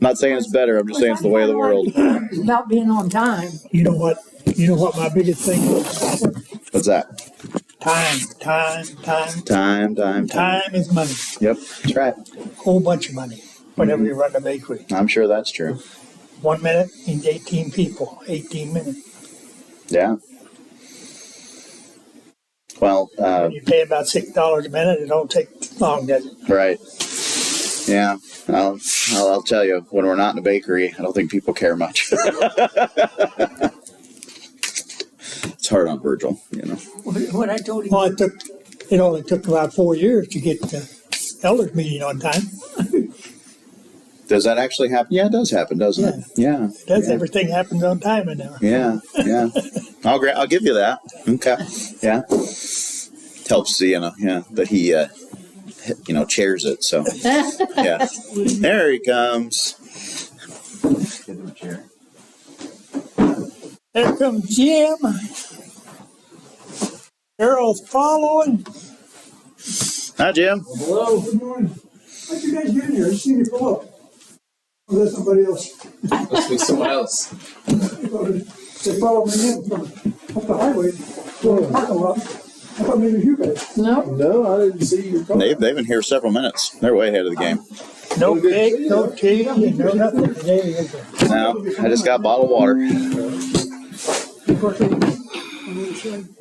not saying it's better. I'm just saying it's the way of the world. About being on time. You know what? You know what my biggest thing is? What's that? Time. Time is money. Yep, that's right. Whole bunch of money. Whenever you run a bakery. I'm sure that's true. 1 minute means 18 people. 18 minutes. Yeah. Well, You pay about $6 a minute. It don't take long, does it? right. Yeah. I'll tell you, when we're not in a bakery, I don't think people care much. It's hard on Virgil, you know. What I told him. Well, it only took about 4 years to get the elders meeting on time. Does that actually happen? Yeah, it does happen, doesn't it? Yeah. It does. Yeah. Everything happens on time in there. Yeah. I'll give you that. Okay. Yeah. Helps the, that he, chairs it. So, yeah. There he comes. Give him a chair. There comes Jim. Carol's following. Hi, Jim. Hello, good morning. How'd you guys get in here? I just seen you pull up. Oh, that's somebody else. Must be someone else. They followed me in from up the highway, to the parking lot. I thought maybe you guys. No. No, I didn't see you. They've been here several minutes. They're way ahead of the game. No cake, no tea, no nothing today, is there? No, I just got bottled water.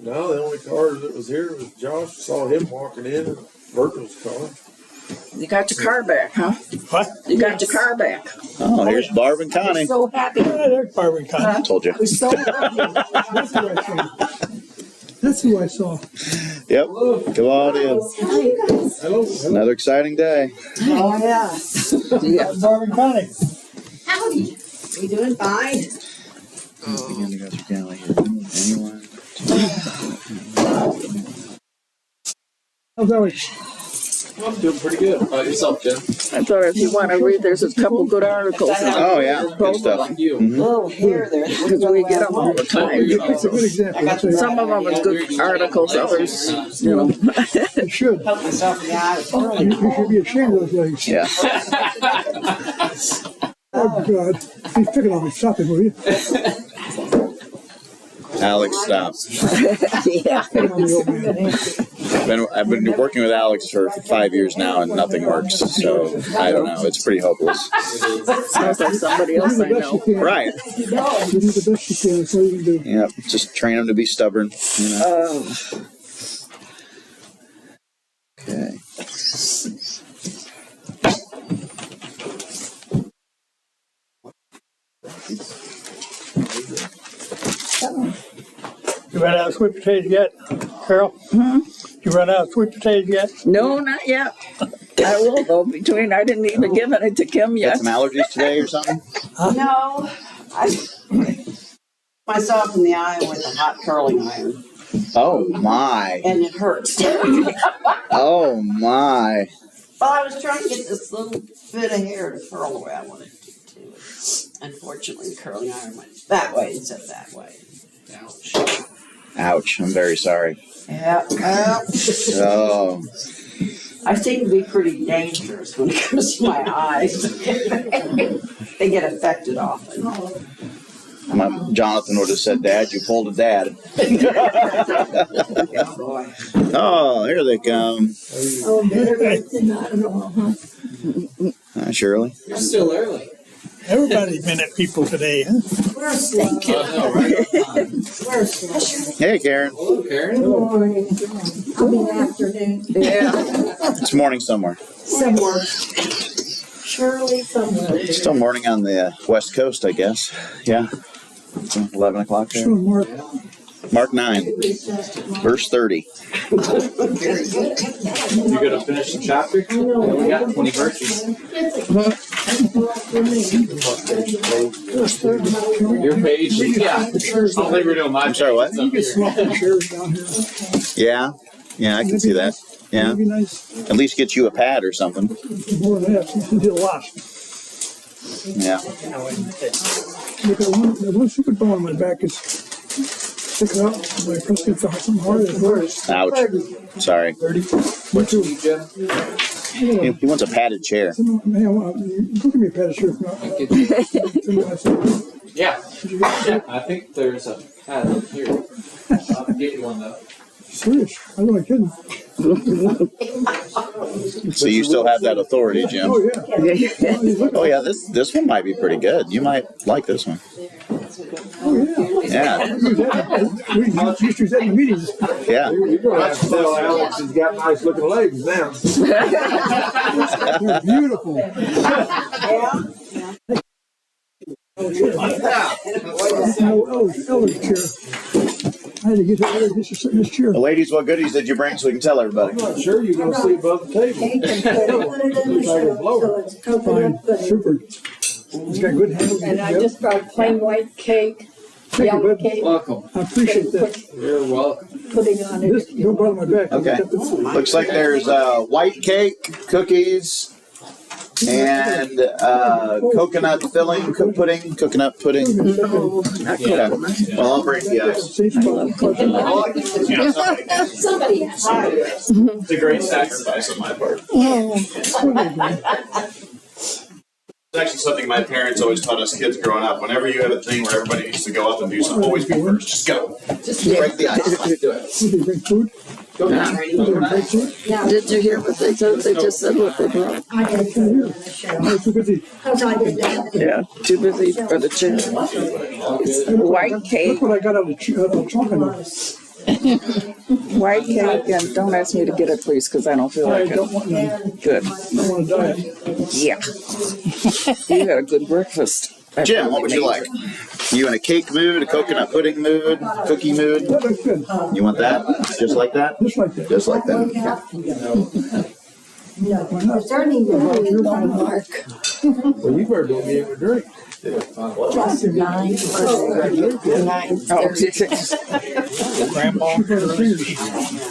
No, the only car that was here was Josh. Saw him walking in, and Virgil's car. You got your car back, huh? What? You got your car back. Oh, here's Barb and I Connie. was so happy. Yeah, there's Barbara Connie. Told you. I was so happy. That's who I saw. Yep. Come on in. Hi, you guys. Hello. Another exciting day. Oh, yeah. Yeah. Barbara Connie. Howdy. We doing fine? Begin to go through Galley here. Anyone? How's Alex? I'm doing pretty good. How about yourself, Jim? I thought if you want to read, there's a couple good articles. Oh, yeah. Good stuff. Like you. Oh, here, there. Because we get them all the time. It's a good example. I'll tell you. Some of them is good articles, others, It should. Help myself in the eye. You should be ashamed of those legs. Yeah. Oh, God. He's picking on me. Stop it, will you? Alex, stop. Yeah. Picking on the old man. I've been working with Alex for 5 years now, and nothing works. So I don't know. It's pretty hopeless. Sounds like somebody else I know. Right. You do the best you can. That's all you can do. Yep. Just train them to be stubborn. You know. Okay. You run out of sweet potatoes yet, Carol? You run out of sweet potatoes yet? No, not yet. I will though. I didn't even give it to Kim Got yet. some allergies today or something? No, I myself in the eye with a hot curling iron, Oh my. and it hurts. Oh my. Well, I was trying to get this little bit of hair to curl the way I wanted it to. Unfortunately, the curling iron went that way instead of that way. Ouch. Ouch. I'm very sorry. Yeah, Oh. I seem to be pretty dangerous when it comes to my eyes. They get affected often. Jonathan would have said, Dad, you pulled a dad. Yeah, boy. Oh, here they come. Oh, better than not at all, huh? Hi, Shirley. You're still early. Everybody's been at people today, huh? We're slow. Right? We're slow. Hey, Karen. Hello, Karen. Good morning. I mean, afternoon. Yeah. It's morning somewhere. Somewhere. Surely somewhere. Still morning on the West Coast, I guess. Yeah. 11 o'clock there. Sure, Mark. Mark 9, verse 30. You gonna finish the chapter? We only got 20 verses. Your page? Yeah. I don't think we're doing my I'm sorry, what? page. You get swap the chairs down here. Yeah. Yeah, I can see that. Yeah. That'd be nice. At least get you a pad or something. More than that. You can get a lot. Yeah. Look at the one stupid bone on my back is sticking out. My press gets something hard. It's worse. Ouch. Sorry. 30. What you need, Jim? He wants a padded chair. Man, look at me, Pat, sure. Yeah. I think there's a pad up here. I'll get you one though. Serious, I'm not kidding. So you still have that authority, Jim. Oh, yeah. Oh yeah, this one might be pretty good. You might like this one. Oh, yeah. Yeah, We used to use that in meetings. yeah. You're gonna have to tell Alex he's got nice looking legs now. They're beautiful. Elder's chair. I had to get that elder just to sit in this chair. Well, ladies, what goodies did you bring so we can tell everybody? I'm not sure you're gonna see above the table. Looks like a blower. Fine, super. It's got good handles. And I just brought plain white cake, Thank you, yellow bud. cake, Welcome. I appreciate that. You're welcome. putting on This, it. don't bother my back. Okay. Looks like there's white cake, cookies, and coconut filling, pudding, coconut pudding. Yeah. Well, I'll break the ice. Somebody has to do it. It's a great sacrifice on my part. It's actually something my parents always taught us kids growing up. Whenever you have a thing where everybody needs to go up and do something, always be first. Just go. Just break the ice. Do it. Did they bring food? Did they bring food? Did you hear what they said? They just said what they brought. I did Here. Oh, too busy. because I did that. Yeah, too busy for the chair. White cake, That's what I got out of chocolate. white cake, and don't ask me to get it, please, because I don't feel I like don't it. want to, Good. don't want to die. Yeah. You had a good breakfast. Jim, what would you like? You in a cake mood, a coconut pudding mood, cookie mood? That looks good. You want that? Just like that? Just like that. Just like that. No, is there any Mark? Well, you better don't give him a drink. Just 9. 9. Oh,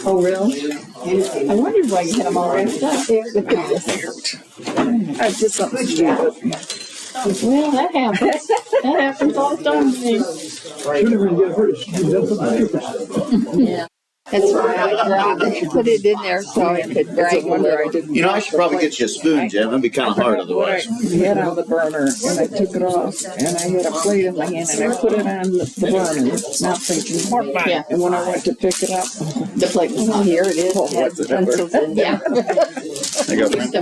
Oh, really? I wondered why you had them all wrapped up there. I did something stupid. Well, that happens. That happens all the time to me. You're never going to get hurt. You've done something stupid. Yeah. That's why I put it in there so I could brag a little. You know, I should probably get you a spoon, Jim. It'd be kind of hard otherwise. I had on the burner, and I took it off, and I had a plate in my hand, and I put it on the burner, not thinking. Yeah. And when I went to pick it up, The plate was on here. It is. Oh, was it ever? Pencils in. Yeah. There you go, Frank.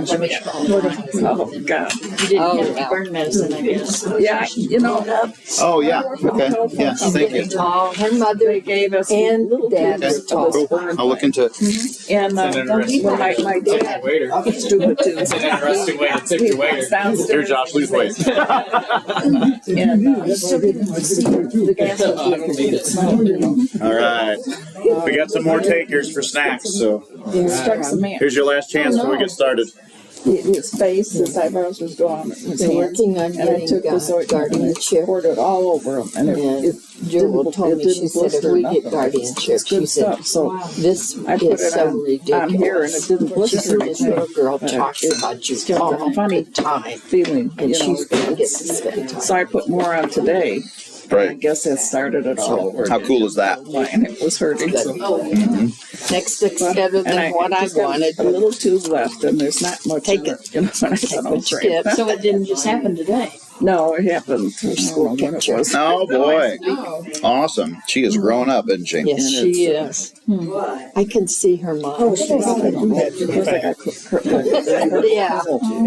oh, God. You didn't have burn medicine, I guess. Yeah, you know, Oh, yeah. Okay. Yeah, thank you. Oh, her mother they gave us and little dad. Okay, cool. I'll look into it. and when my dad, Waiter. stupid too. It's an interesting way to tip your waiter. Here, Downstairs, Josh, lose weight. and the gas I don't need it. All right. We got some more takers for snacks, so struck the man. here's your last chance before we get started. His face, his eyebrows was gone. His They're hands. working on And I getting took this guardianship. poured it all over him, and And Jewel told me, she said, if we get guardianship, It's she good said, stuff. So this I put is it so on ridiculous. here, and it didn't She blister said, this anything. little girl talks It about you still all got a funny the time. feeling, And you know. she's going to get to spend time. So I put more on today. I Right. guess that started it all over. How cool is that? And it was hurting. So. Next stick's better And than what I just got wanted. a little tube left, and there's not much. Take in it. You know, and I said, "Oh, Skip. great." So it didn't just happen today. No, it happened. I don't know when it was. Oh, boy. Awesome. She is growing up, isn't she? Yes, she is. I can see her mom. Because I got Yeah.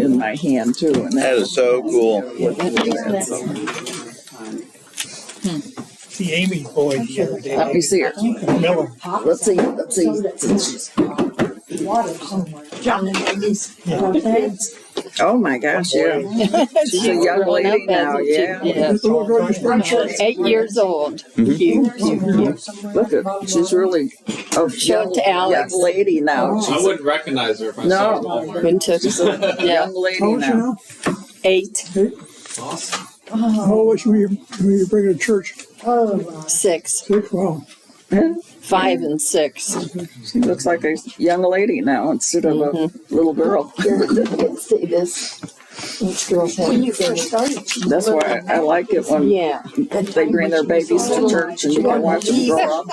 in my hand too, and That is so cool. See Amy's boy the other day. let me see her. Miller. Let's see. Let's see. John and Maggie's. Oh my gosh, yeah. She's a young lady now, yeah. Yes. The little girl just brought church. 8 years old. Cute. Look at, she's really a Show it to young Alex. lady now. I She's wouldn't recognize her if I No. saw her. When took a yeah, young lady How old is she now. now? 8, Awesome. How old was she when you bring her to church? 6, 6? Wow. 5 and 6. She looks like a young lady now instead of a little girl. Let's see this. Each girl's having a thing. That's why I like it when Yeah. they bring their babies to church and you can watch them grow up.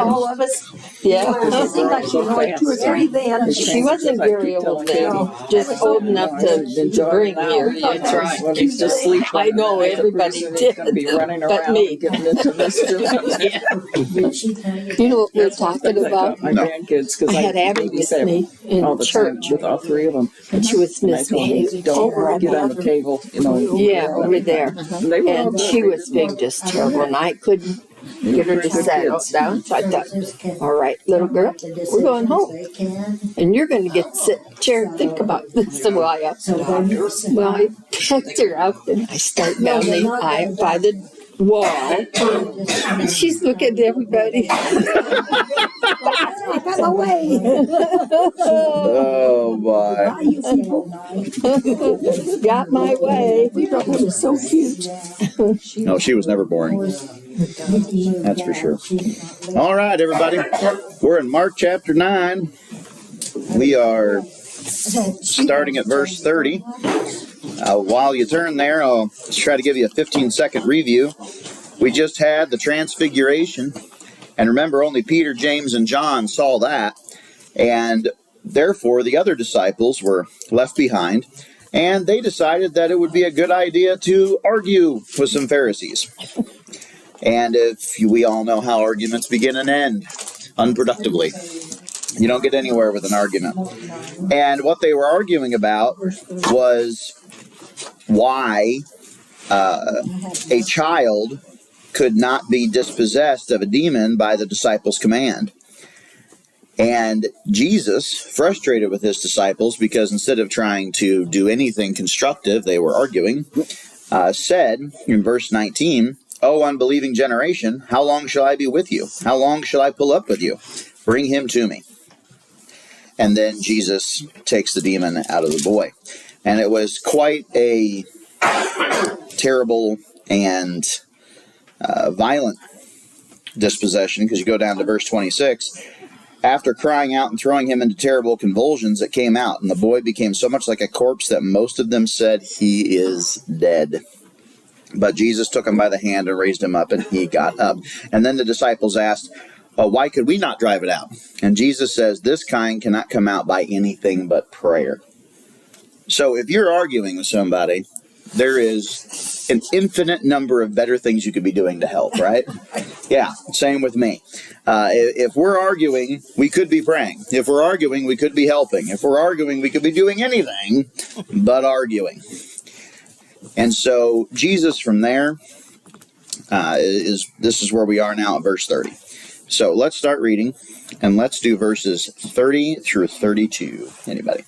All of us. Yeah. It seemed like she was like 2 or 3 then. She wasn't very old then, just old enough to bring here. That's right. When he's just sleeping. I know everybody did, Gonna be running but around me. and getting into mischief. You know what we're talking about? My grandkids, because I had Abby with me in all the time church, with all 3 of them. and she was And I told them, misbehaved. don't get on the table, you know. Yeah, over there. And they were all And good. she was being just terrible, and I couldn't get her to settle down. So I thought, all right, little girl, we're going home. And you're going to get to sit in the chair and think about this a while. Well, I picked her up and I start down the aisle by the wall. And she's looking at everybody. I got my way. Oh, my. Got my way. That was so cute. No, she was never boring. That's for sure. All right, everybody. We're in Mark chapter 9. We are starting at verse 30. While you turn there, I'll try to give you a 15-second review. We just had the transfiguration. And remember, only Peter, James, and John saw that. And therefore, the other disciples were left behind. And they decided that it would be a good idea to argue with some Pharisees. And we all know how arguments begin and end unproductively. You don't get anywhere with an argument. And what they were arguing about was why a child could not be dispossessed of a demon by the disciples' command. And Jesus, frustrated with his disciples because instead of trying to do anything constructive, they were arguing, said in verse 19, "O unbelieving generation, how long shall I be with you? How long shall I pull up with you? Bring him to me." And then Jesus takes the demon out of the boy. And it was quite a terrible and violent dispossession, because you go down to verse 26. After crying out and throwing him into terrible convulsions, it came out, and the boy became so much like a corpse that most of them said, "He is dead." But Jesus took him by the hand and raised him up, and he got up. And then the disciples asked, "Why could we not drive it out?" And Jesus says, "This kind cannot come out by anything but prayer." So if you're arguing with somebody, there is an infinite number of better things you could be doing to help, right? Yeah, same with me. If we're arguing, we could be praying. If we're arguing, we could be helping. If we're arguing, we could be doing anything but arguing. And so Jesus from there this is where we are now at verse 30. So let's start reading, and let's do verses 30 through 32. Anybody?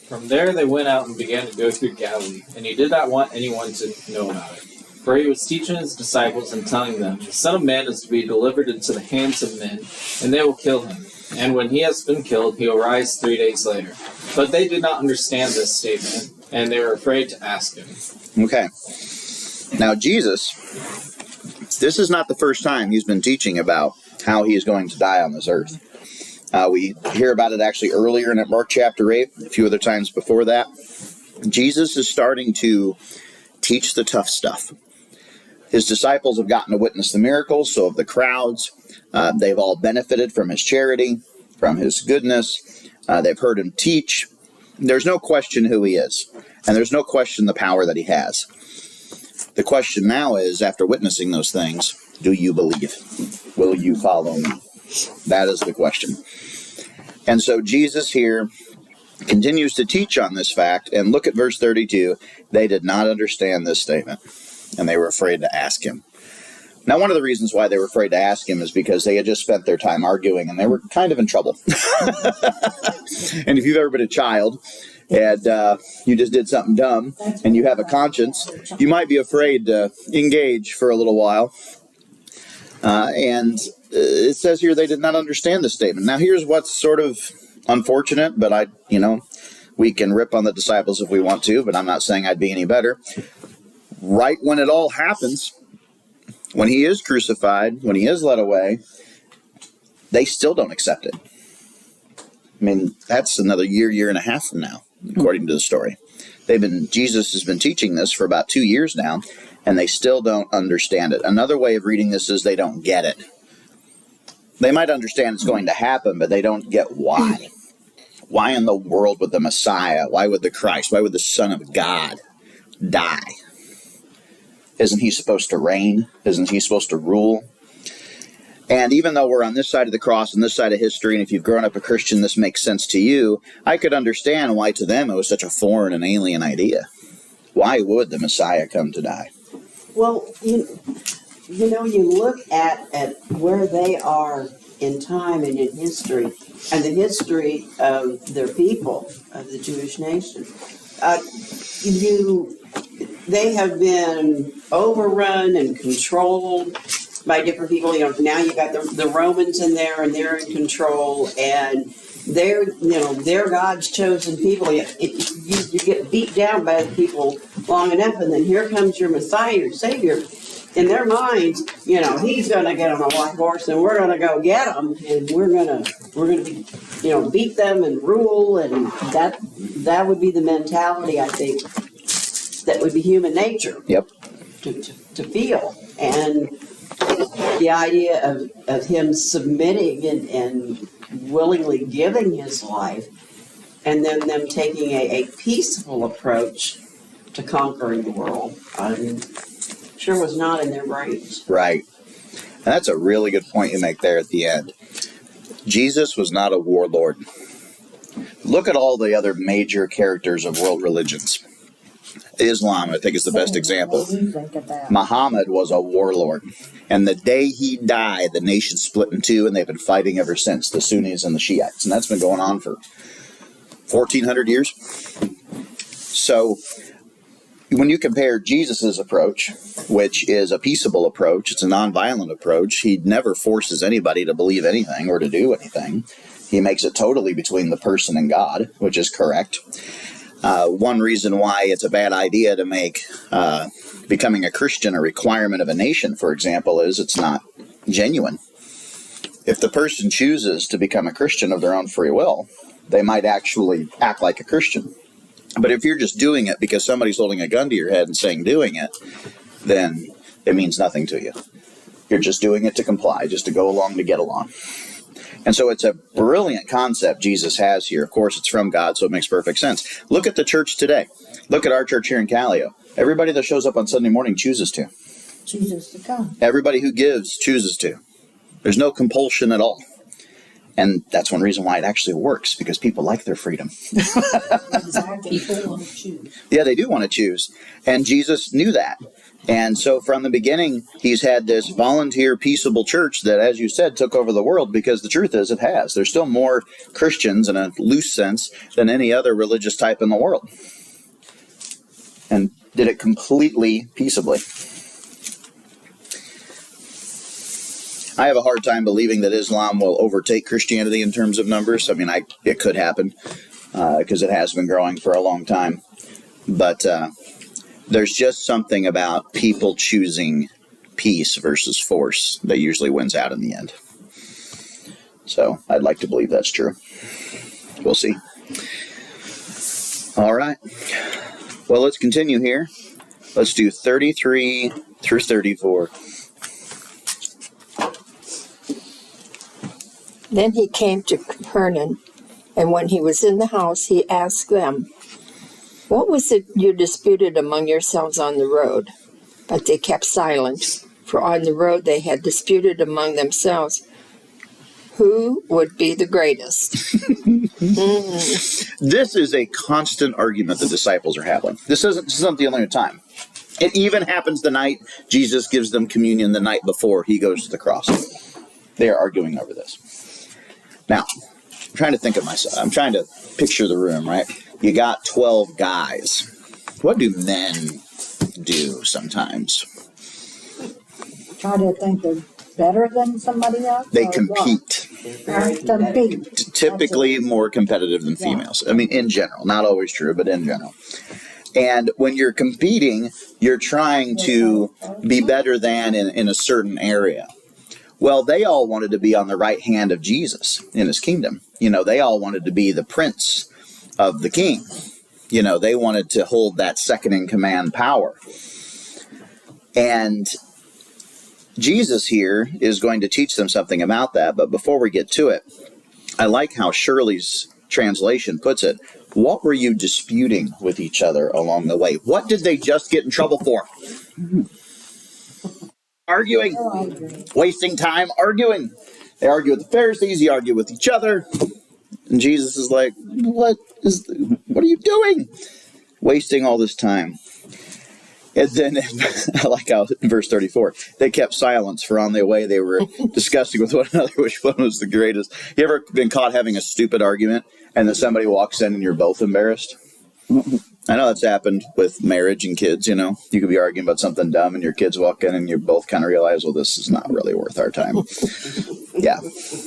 From there they went out and began to go through Galilee, and he did not want anyone to know about it. For he was teaching his disciples and telling them, "The Son of Man is to be delivered into the hands of men, and they will kill him. And when he has been killed, he will rise 3 days later." But they did not understand this statement, and they were afraid to ask him. Okay. Now Jesus, this is not the first time he's been teaching about how he is going to die on this earth. We hear about it actually earlier in Mark chapter 8, a few other times before that. Jesus is starting to teach the tough stuff. His disciples have gotten to witness the miracles, so have the crowds. They've all benefited from his charity, from his goodness. They've heard him teach. There's no question who he is, and there's no question the power that he has. The question now is, after witnessing those things, do you believe? Will you follow me? That is the question. And so Jesus here continues to teach on this fact, and look at verse 32. They did not understand this statement, and they were afraid to ask him. Now, one of the reasons why they were afraid to ask him is because they had just spent their time arguing, and they were kind of in trouble. And if you've ever been a child, and you just did something dumb, and you have a conscience, you might be afraid to engage for a little while. And it says here they did not understand the statement. Now, here's what's sort of unfortunate, but we can rip on the disciples if we want to, but I'm not saying I'd be any better. Right when it all happens, when he is crucified, when he is led away, they still don't accept it. I mean, that's another year and a half from now, according to the story. Jesus has been teaching this for about 2 years now, and they still don't understand it. Another way of reading this is they don't get it. They might understand it's going to happen, but they don't get why. Why in the world would the Messiah, why would the Christ, why would the Son of God die? Isn't he supposed to reign? Isn't he supposed to rule? And even though we're on this side of the cross and this side of history, and if you've grown up a Christian, this makes sense to you, I could understand why to them it was such a foreign and alien idea. Why would the Messiah come to die? Well, you know, you look at where they are in time and in history, and the history of their people, of the Jewish nation. They have been overrun and controlled by different people. You know, now you got the Romans in there, and they're in control, and they're God's chosen people. You get beat down by the people long enough, and then here comes your Messiah, your Savior. In their minds, he's going to get on a white horse, and we're going to go get him, and we're going to beat them and rule, and that would be the mentality, I think, that would be human nature. Yep. To feel. And the idea of him submitting and willingly giving his life, and then them taking a peaceful approach to conquering the world, sure was not in their brains. Right. And that's a really good point you make there at the end. Jesus was not a warlord. Look at all the other major characters of world religions. Islam, I think, is the best example. Muhammad was a warlord. And the day he died, the nation split in two, and they've been fighting ever since, the Sunnis and the Shiites. And that's been going on for 1,400 years. So when you compare Jesus' approach, which is a peaceable approach, it's a nonviolent approach, he never forces anybody to believe anything or to do anything. He makes it totally between the person and God, which is correct. One reason why it's a bad idea to make becoming a Christian a requirement of a nation, for example, is it's not genuine. If the person chooses to become a Christian of their own free will, they might actually act like a Christian. But if you're just doing it because somebody's holding a gun to your head and saying doing it, then it means nothing to you. You're just doing it to comply, just to go along to get along. And so it's a brilliant concept Jesus has here. Of course, it's from God, so it makes perfect sense. Look at the church today. Look at our church here in Callio. Everybody that shows up on Sunday morning chooses to. Chooses to come. Everybody who gives chooses to. There's no compulsion at all. And that's one reason why it actually works, because people like their freedom. Exactly. People want to choose. Yeah, they do want to choose. And Jesus knew that. And so from the beginning, he's had this volunteer, peaceable church that, as you said, took over the world, because the truth is it has. There's still more Christians in a loose sense than any other religious type in the world. And did it completely peaceably. I have a hard time believing that Islam will overtake Christianity in terms of numbers. I mean, it could happen because it has been growing for a long time. But there's just something about people choosing peace versus force that usually wins out in the end. So I'd like to believe that's true. We'll see. All right. Well, let's continue here. Let's do 33 through 34. Then he came to Capernaum, and when he was in the house, he asked them, "What was it you disputed among yourselves on the road?" But they kept silent, for on the road they had disputed among themselves who would be the greatest. This is a constant argument the disciples are having. This isn't the only time. It even happens the night Jesus gives them communion, the night before he goes to the cross. They are arguing over this. Now, I'm trying to think of myself. I'm trying to picture the room, right? You got 12 guys. What do men do sometimes? Try to think they're better than somebody else. They or compete. what? Compete. Typically more competitive than females. I mean, in general. Not always true, but in general. And when you're competing, you're trying to be better than in a certain area. Well, they all wanted to be on the right hand of Jesus in his kingdom. They all wanted to be the prince of the king. They wanted to hold that second in command power. And Jesus here is going to teach them something about that, but before we get to it, I like how Shirley's translation puts it. What were you disputing with each other along the way? What did they just get in trouble for? Arguing. Wasting time arguing. They argue with the Pharisees, they argue with each other. And Jesus is like, what are you doing? Wasting all this time. And then, I like how in verse 34, they kept silence, for on their way they were discussing with one another which one was the greatest. You ever been caught having a stupid argument and then somebody walks in and you're both embarrassed? I know that's happened with marriage and kids, you know. You could be arguing about something dumb and your kids walk in and you both kind of realize, well, this is not really worth our time. Yeah.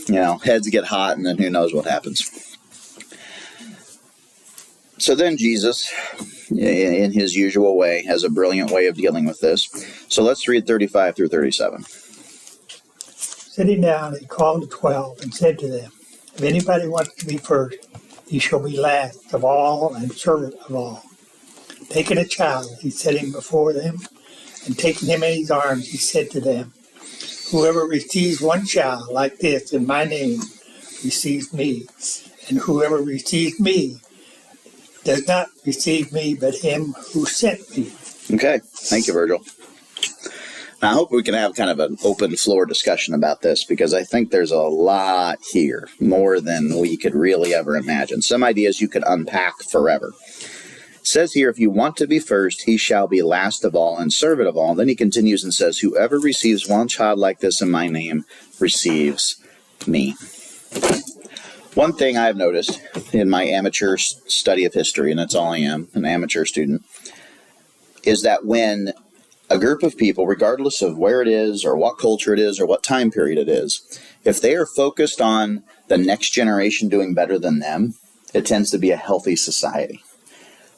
You know, heads get hot and then who knows what happens. So then Jesus, in his usual way, has a brilliant way of dealing with this. So let's read 35 through 37. Sitting down, he called the 12 and said to them, if anybody wants to be first, he shall be last of all and servant of all. Taking a child, he set him before them, and taking him in his arms, he said to them, whoever receives one child like this in my name receives me, and whoever receives me does not receive me, but him who sent me. Okay, thank you, Virgil. Now, I hope we can have kind of an open floor discussion about this, because I think there's a lot here, more than we could really ever imagine. Some ideas you could unpack forever. It says here, if you want to be first, he shall be last of all and servant of all. Then he continues and says, whoever receives one child like this in my name receives me. One thing I've noticed in my amateur study of history, and that's all I am, an amateur student, is that when a group of people, regardless of where it is or what culture it is or what time period it is, if they are focused on the next generation doing better than them, it tends to be a healthy society.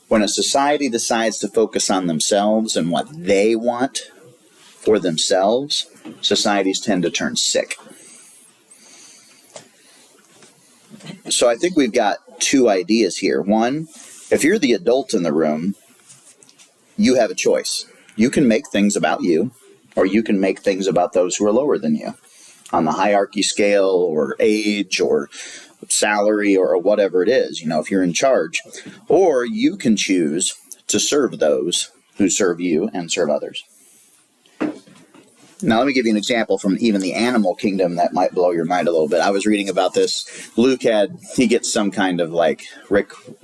When a society decides to focus on themselves and what they want for themselves, societies tend to turn sick. So I think we've got two ideas here. One, if you're the adult in the room, you have a choice. You can make things about you, or you can make things about those who are lower than you on the hierarchy scale or age or salary or whatever it is, you know, if you're in charge. Or you can choose to serve those who serve you and serve others. Now, let me give you an example from even the animal kingdom that might blow your mind a little bit. I was reading about this. Luke he gets some kind of like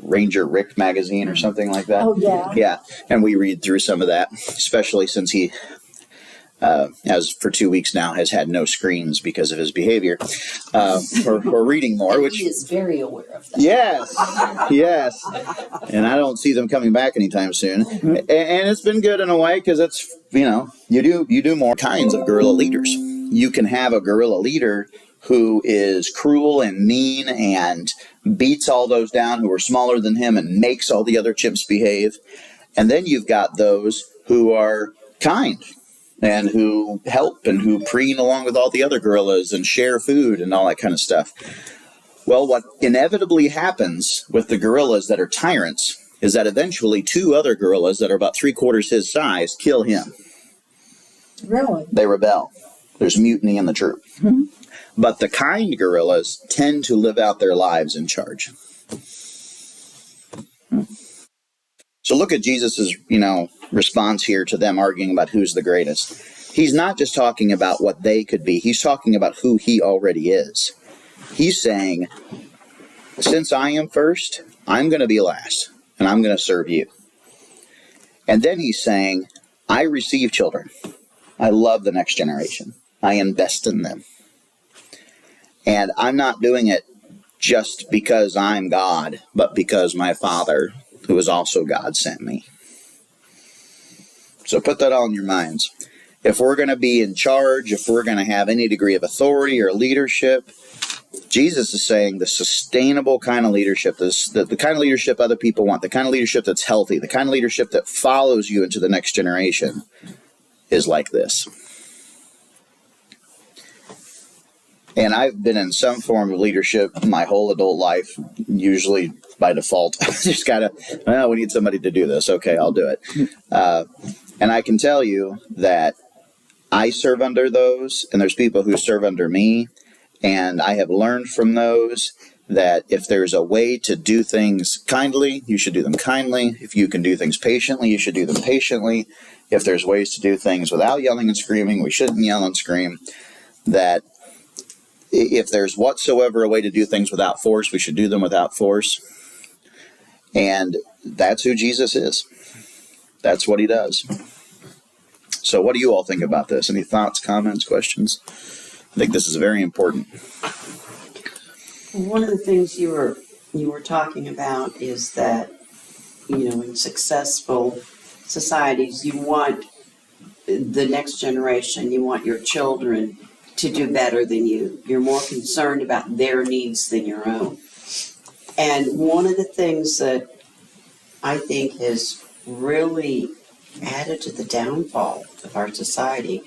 Ranger Rick magazine or something like that. Oh, yeah. Yeah, and we read through some of that, especially since he, as for 2 weeks now, has had no screens because of his behavior. We're reading more, which he is very aware of that. Yes. And I don't see them coming back anytime soon. And it's been good in a way because it's, you know, you do more kinds of guerrilla leaders. You can have a guerrilla leader who is cruel and mean and beats all those down who are smaller than him and makes all the other chimps behave. And then you've got those who are kind and who help and who preen along with all the other gorillas and share food and all that kind of stuff. Well, what inevitably happens with the gorillas that are tyrants is that eventually two other gorillas that are about 3/4 his size kill him. Really? They rebel. There's mutiny in the troop. Mm-hmm. But the kind gorillas tend to live out their lives in charge. So look at Jesus's, response here to them arguing about who's the greatest. He's not just talking about what they could be. He's talking about who he already is. He's saying, since I am first, I'm going to be last, and I'm going to serve you. And then he's saying, I receive children. I love the next generation. I invest in them. And I'm not doing it just because I'm God, but because my Father, who is also God, sent me. So put that all in your minds. If we're going to be in charge, if we're going to have any degree of authority or leadership, Jesus is saying the sustainable kind of leadership, the kind of leadership other people want, the kind of leadership that's healthy, the kind of leadership that follows you into the next generation is like this. And I've been in some form of leadership my whole adult life, usually by default. Just we need somebody to do this. Okay, I'll do it. And I can tell you that I serve under those, and there's people who serve under me, and I have learned from those that if there's a way to do things kindly, you should do them kindly. If you can do things patiently, you should do them patiently. If there's ways to do things without yelling and screaming, we shouldn't yell and scream. That if there's whatsoever a way to do things without force, we should do them without force. And that's who Jesus is. That's what he does. So what do you all think about this? Any thoughts, comments, questions? I think this is very important. One of the things you were talking about is that, in successful societies, you want the next generation, you want your children to do better than you. You're more concerned about their needs than your own. And one of the things that I think has really added to the downfall of our society,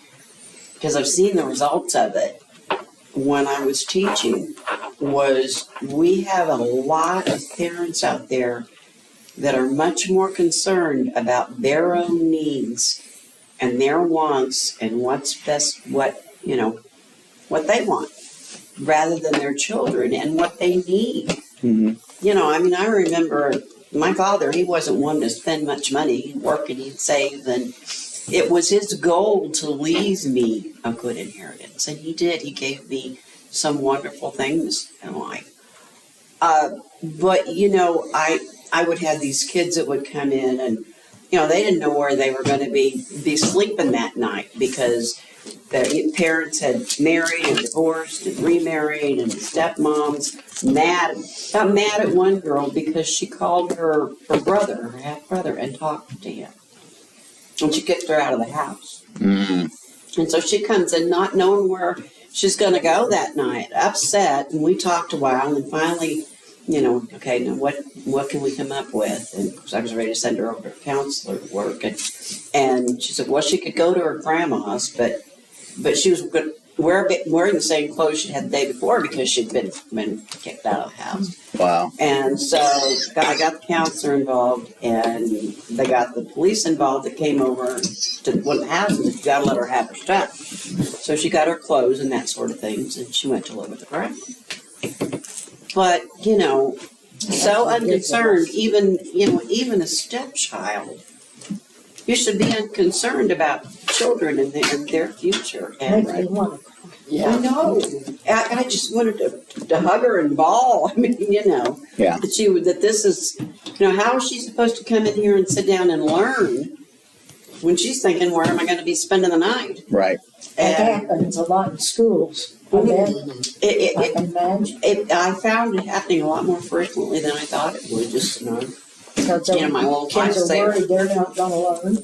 because I've seen the results of it when I was teaching, was we have a lot of parents out there that are much more concerned about their own needs and their wants and what's best, what they want, rather than their children and what they need. Mm-hmm. I remember my father, he wasn't one to spend much money. He'd work and he'd save, and it was his goal to leave me a good inheritance. And he did. He gave me some wonderful things in life. But I would have these kids that would come in and, they didn't know where they were going to be sleeping that night, because their parents had married and divorced and remarried, and stepmoms got mad at one girl because she called her brother, her half brother, and talked to him. And she kicked her out of the house. Mm-hmm. And so she comes in not knowing where she's going to go that night, upset. And we talked a while, and finally, okay, now what can we come up with? And because I was ready to send her over to counselor work, and she said, well, she could go to her grandma's, but she was wearing the same clothes she had the day before because she'd been kicked out of the house. Wow. And so I got the counselor involved, and they got the police involved that came over to one of the houses. You got to let her have her stuff. So she got her clothes and that sort of things, and she went to live with the grandma. But, so unconcerned, even a stepchild, you should be unconcerned about children and their future. And Makes me want to cry. I know. I just wanted to hug her and bawl. I mean, Yeah. that this is, how is she supposed to come in here and sit down and learn when she's thinking, where am I going to be spending the night? Right. That And happens a lot in schools. I bet. I can imagine. I found it happening a lot more frequently than I thought it would. Just, Because my whole kids are saying. worried they're not going to learn.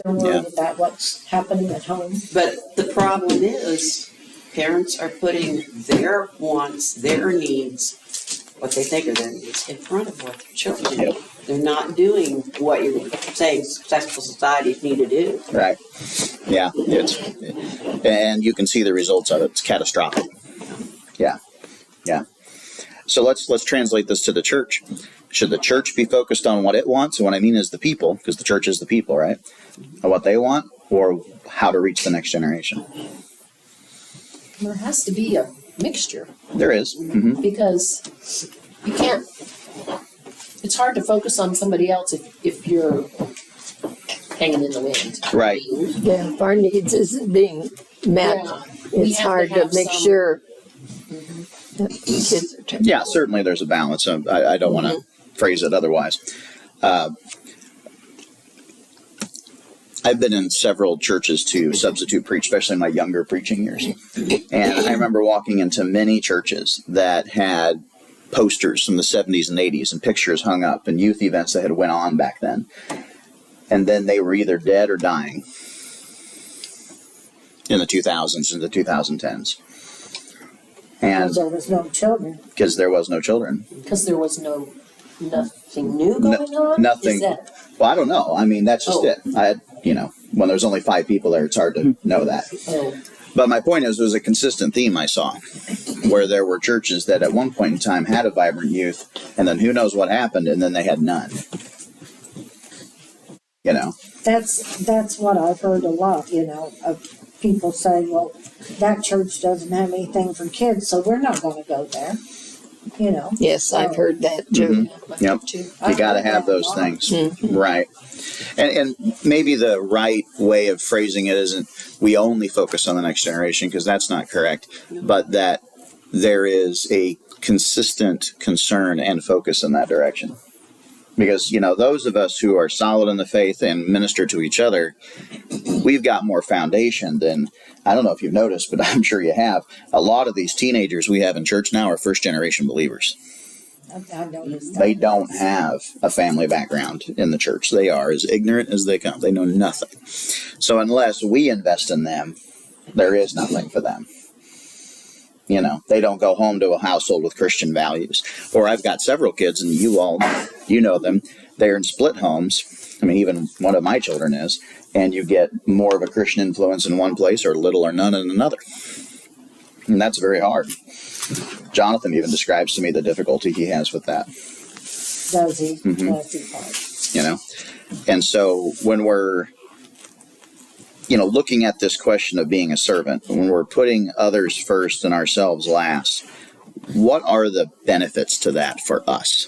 They're worried Yeah. about what's happening at home. But the problem is, parents are putting their wants, their needs, what they think are their needs, in front of what their children need. Yep. They're not doing what you're saying successful societies need to do. Right. Yeah. And you can see the results of it. It's catastrophic. Yeah. Yeah. So let's translate this to the church. Should the church be focused on what it wants? And what I mean is the people, because the church is the people, right? And what they want, or how to reach the next generation? There has to be a mixture, There is. Mm-hmm. because you can't, it's hard to focus on somebody else if you're hanging in the wind. Right. Yeah, if our needs isn't being met, Yeah. We it's have to hard to have make some- sure that the kids are taken. Yeah, certainly there's a balance. I don't want to phrase it otherwise. I've been in several churches to substitute preach, especially in my younger preaching years. And I remember walking into many churches that had posters from the 70s and 80s and pictures hung up and youth events that had went on back then. And then they were either dead or dying in the 2000s and the 2010s. And Because there was no children. because there was no children. Because there was nothing new going on? Nothing. Is that, Well, I don't know. I mean, that's just it. When there's only 5 people there, it's hard to know that. But my point is, there was a consistent theme I saw where there were churches that at one point in time had a vibrant youth, and then who knows what happened, and then they had none. That's what I've heard a lot, of people say, well, that church doesn't have anything for kids, so we're not gonna go there, you know? Yes, I've heard that too. Yep. Too. You got to have those things. Right. And maybe the right way of phrasing it isn't we only focus on the next generation, because that's not correct, but that there is a consistent concern and focus in that direction. Because, those of us who are solid in the faith and minister to each other, we've got more foundation than, I don't know if you've noticed, but I'm sure you have. A lot of these teenagers we have in church now are first generation believers. I noticed that. They don't have a family background in the church. They are as ignorant as they come. They know nothing. So unless we invest in them, there is nothing for them. They don't go home to a household with Christian values. Or I've got several kids, and you know them. They're in split homes. I mean, even one of my children is. And you get more of a Christian influence in one place or little or none in another. And that's very hard. Jonathan even describes to me the difficulty he has with that. Does he? Does he part? And so when we're, looking at this question of being a servant, when we're putting others first and ourselves last, what are the benefits to that for us?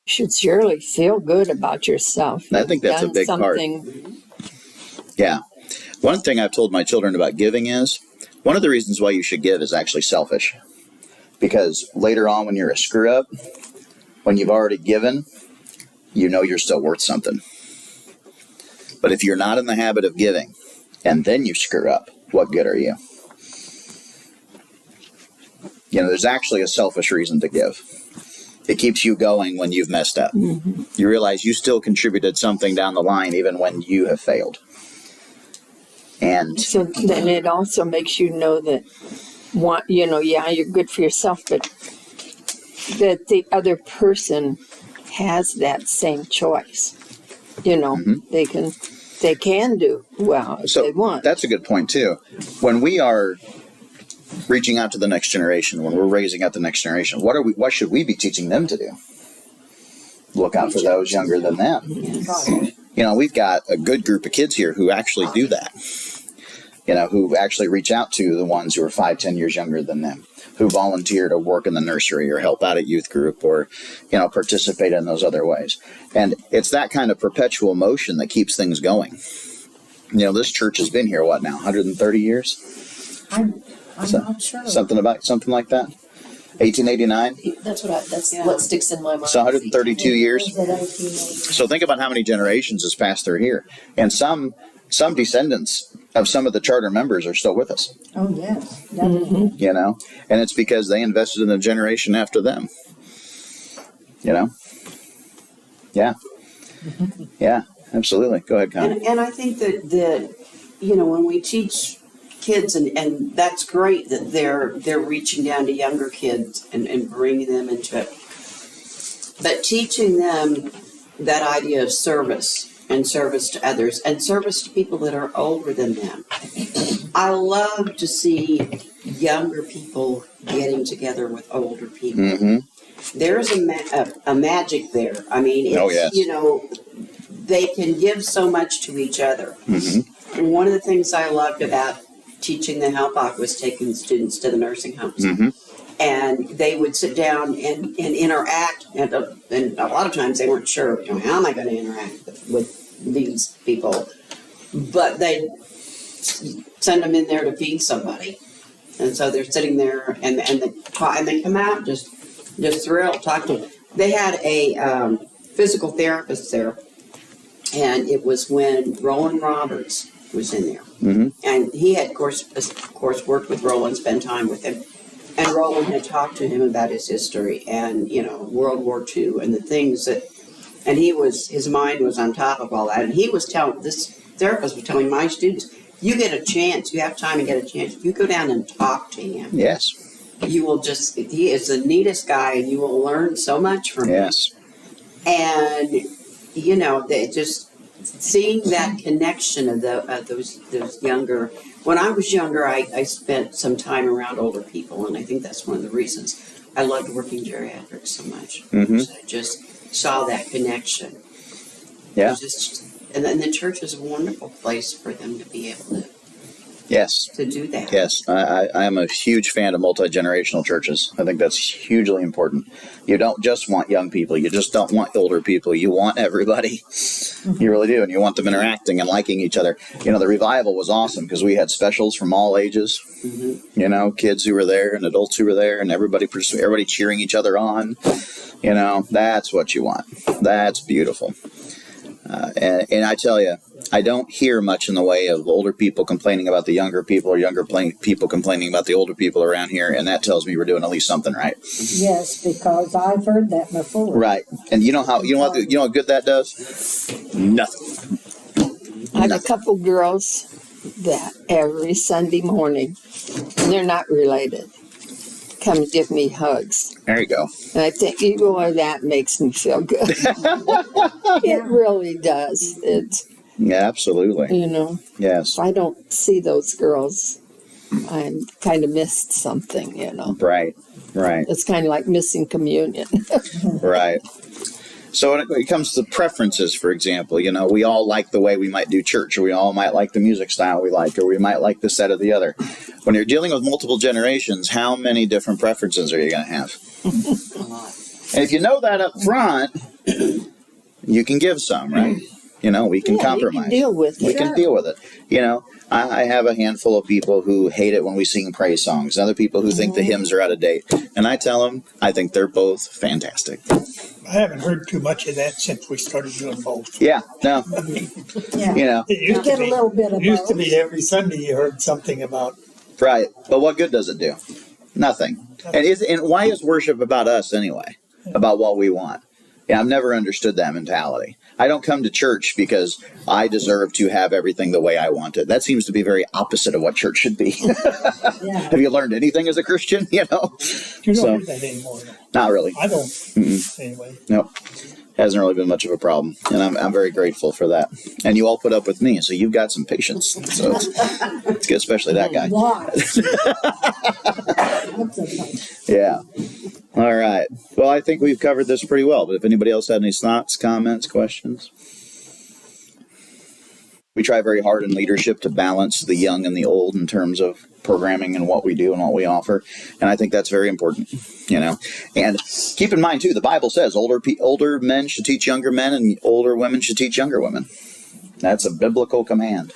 You should surely feel good about yourself. I think that's a big part. Yeah. One thing I've told my children about giving is, one of the reasons why you should give is actually selfish. Because later on when you're a screw up, when you've already given, you're still worth something. But if you're not in the habit of giving, and then you screw up, what good are you? There's actually a selfish reason to give. It keeps you going when you've messed up. You realize you still contributed something down the line even when you have failed. And so then it also makes you know that, you're good for yourself, but that the other person has that same choice. They can do well if they want. That's a good point too. When we are reaching out to the next generation, when we're raising up the next generation, what should we be teaching them to do? Look out for those younger than them. Yes. We've got a good group of kids here who actually do that. Who actually reach out to the ones who are 5-10 years younger than them, who volunteer to work in the nursery or help out at youth group or, participate in those other ways. And it's that kind of perpetual motion that keeps things going. This church has been here, 130 years? I'm not sure. Something like that? 1889? That's what sticks in my mind. So 132 years. So think about how many generations has passed through here. And some descendants of some of the charter members are still with us. Oh, yes. Definitely. And it's because they invested in the generation after them. Yeah. Yeah, absolutely. Go ahead, Connie. And I think that when we teach kids, and that's great that they're reaching down to younger kids and bringing them into it. But teaching them that idea of service and service to others and service to people that are older than them. I love to see younger people getting together with older people. There's a magic there. I mean, it's, they can give so much to each other. And one of the things I loved about teaching the Helpbach was taking students to the nursing homes. And they would sit down and interact, and a lot of times they weren't sure, how am I going to interact with these people? But they'd send them in there to feed somebody. And so they're sitting there, and they come out just thrilled, talk to them. They had a physical therapist there, and it was when Roland Roberts was in there. And he had, of course, worked with Roland, spent time with him. And Roland had talked to him about his history and, World War II and the things that, and his mind was on top of all that. And this therapist was telling my students, you get a chance, you have time to get a chance, you go down and talk to him. Yes. You will he is the neatest guy, and you will learn so much from him. Yes. And, they just, seeing that connection of those younger. When I was younger, I spent some time around older people, and I think that's one of the reasons I loved working geriatrics so much. I just saw that connection. Yeah. And then the church is a wonderful place for them to be able Yes. to do that. Yes, I am a huge fan of multi-generational churches. I think that's hugely important. You don't just want young people. You just don't want older people. You want everybody. You really do. And you want them interacting and liking each other. You know, the revival was awesome because we had specials from all ages. Mm-hmm. You know, kids who were there and adults who were there and everybody cheering each other on. You know, that's what you want. That's beautiful. And I tell you, I don't hear much in the way of older people complaining about the younger people or people complaining about the older people around here, and that tells me we're doing at least something right. Yes, because I've heard that before. Right. And you know what good that does? Nothing. I have a couple girls that every Sunday morning, and they're not related, come and give me hugs. There you go. And I think, boy, that makes me feel good. It really does. Yeah, absolutely. You know, Yes. if I don't see those girls, I'm kind of missed something, you know. Right. Right. It's kind of like missing communion. Right. So when it comes to preferences, for example, you know, we all like the way we might do church, or we all might like the music style we like, or we might like this, that, or the other. When you're dealing with multiple generations, how many different preferences are you going to have? And if you know that up front, you can give some, right? You know, we can compromise. You can deal with it. We can deal with it. You know, I have a handful of people who hate it when we sing praise songs. Other people who think the hymns are out of date. And I tell them, I think they're both fantastic. I haven't heard too much of that since we started doing both. Yeah, no, Yeah. you know, It used Get to a be, little bit of it used to both. be every Sunday you heard something about. right. But what good does it do? Nothing. And why is worship about us anyway? About what we want? Yeah, I've never understood that mentality. I don't come to church because I deserve to have everything the way I want it. That seems to be very opposite of what church should be. Yeah. Have you learned anything as a Christian? You know? You don't So- do that anymore. Not really. I don't. Mm-mm. Anyway. Nope. Hasn't really been much of a problem. And I'm very grateful for that. And you all put up with me, so you've got some patience. So it's good, especially that guy. Lots. That's okay. Yeah. All right. Well, I think we've covered this pretty well. But if anybody else had any thoughts, comments, questions? We try very hard in leadership to balance the young and the old in terms of programming and what we do and what we offer. And I think that's very important, you know. And keep in mind, too, the Bible says older men should teach younger men and older women should teach younger women. That's a biblical command,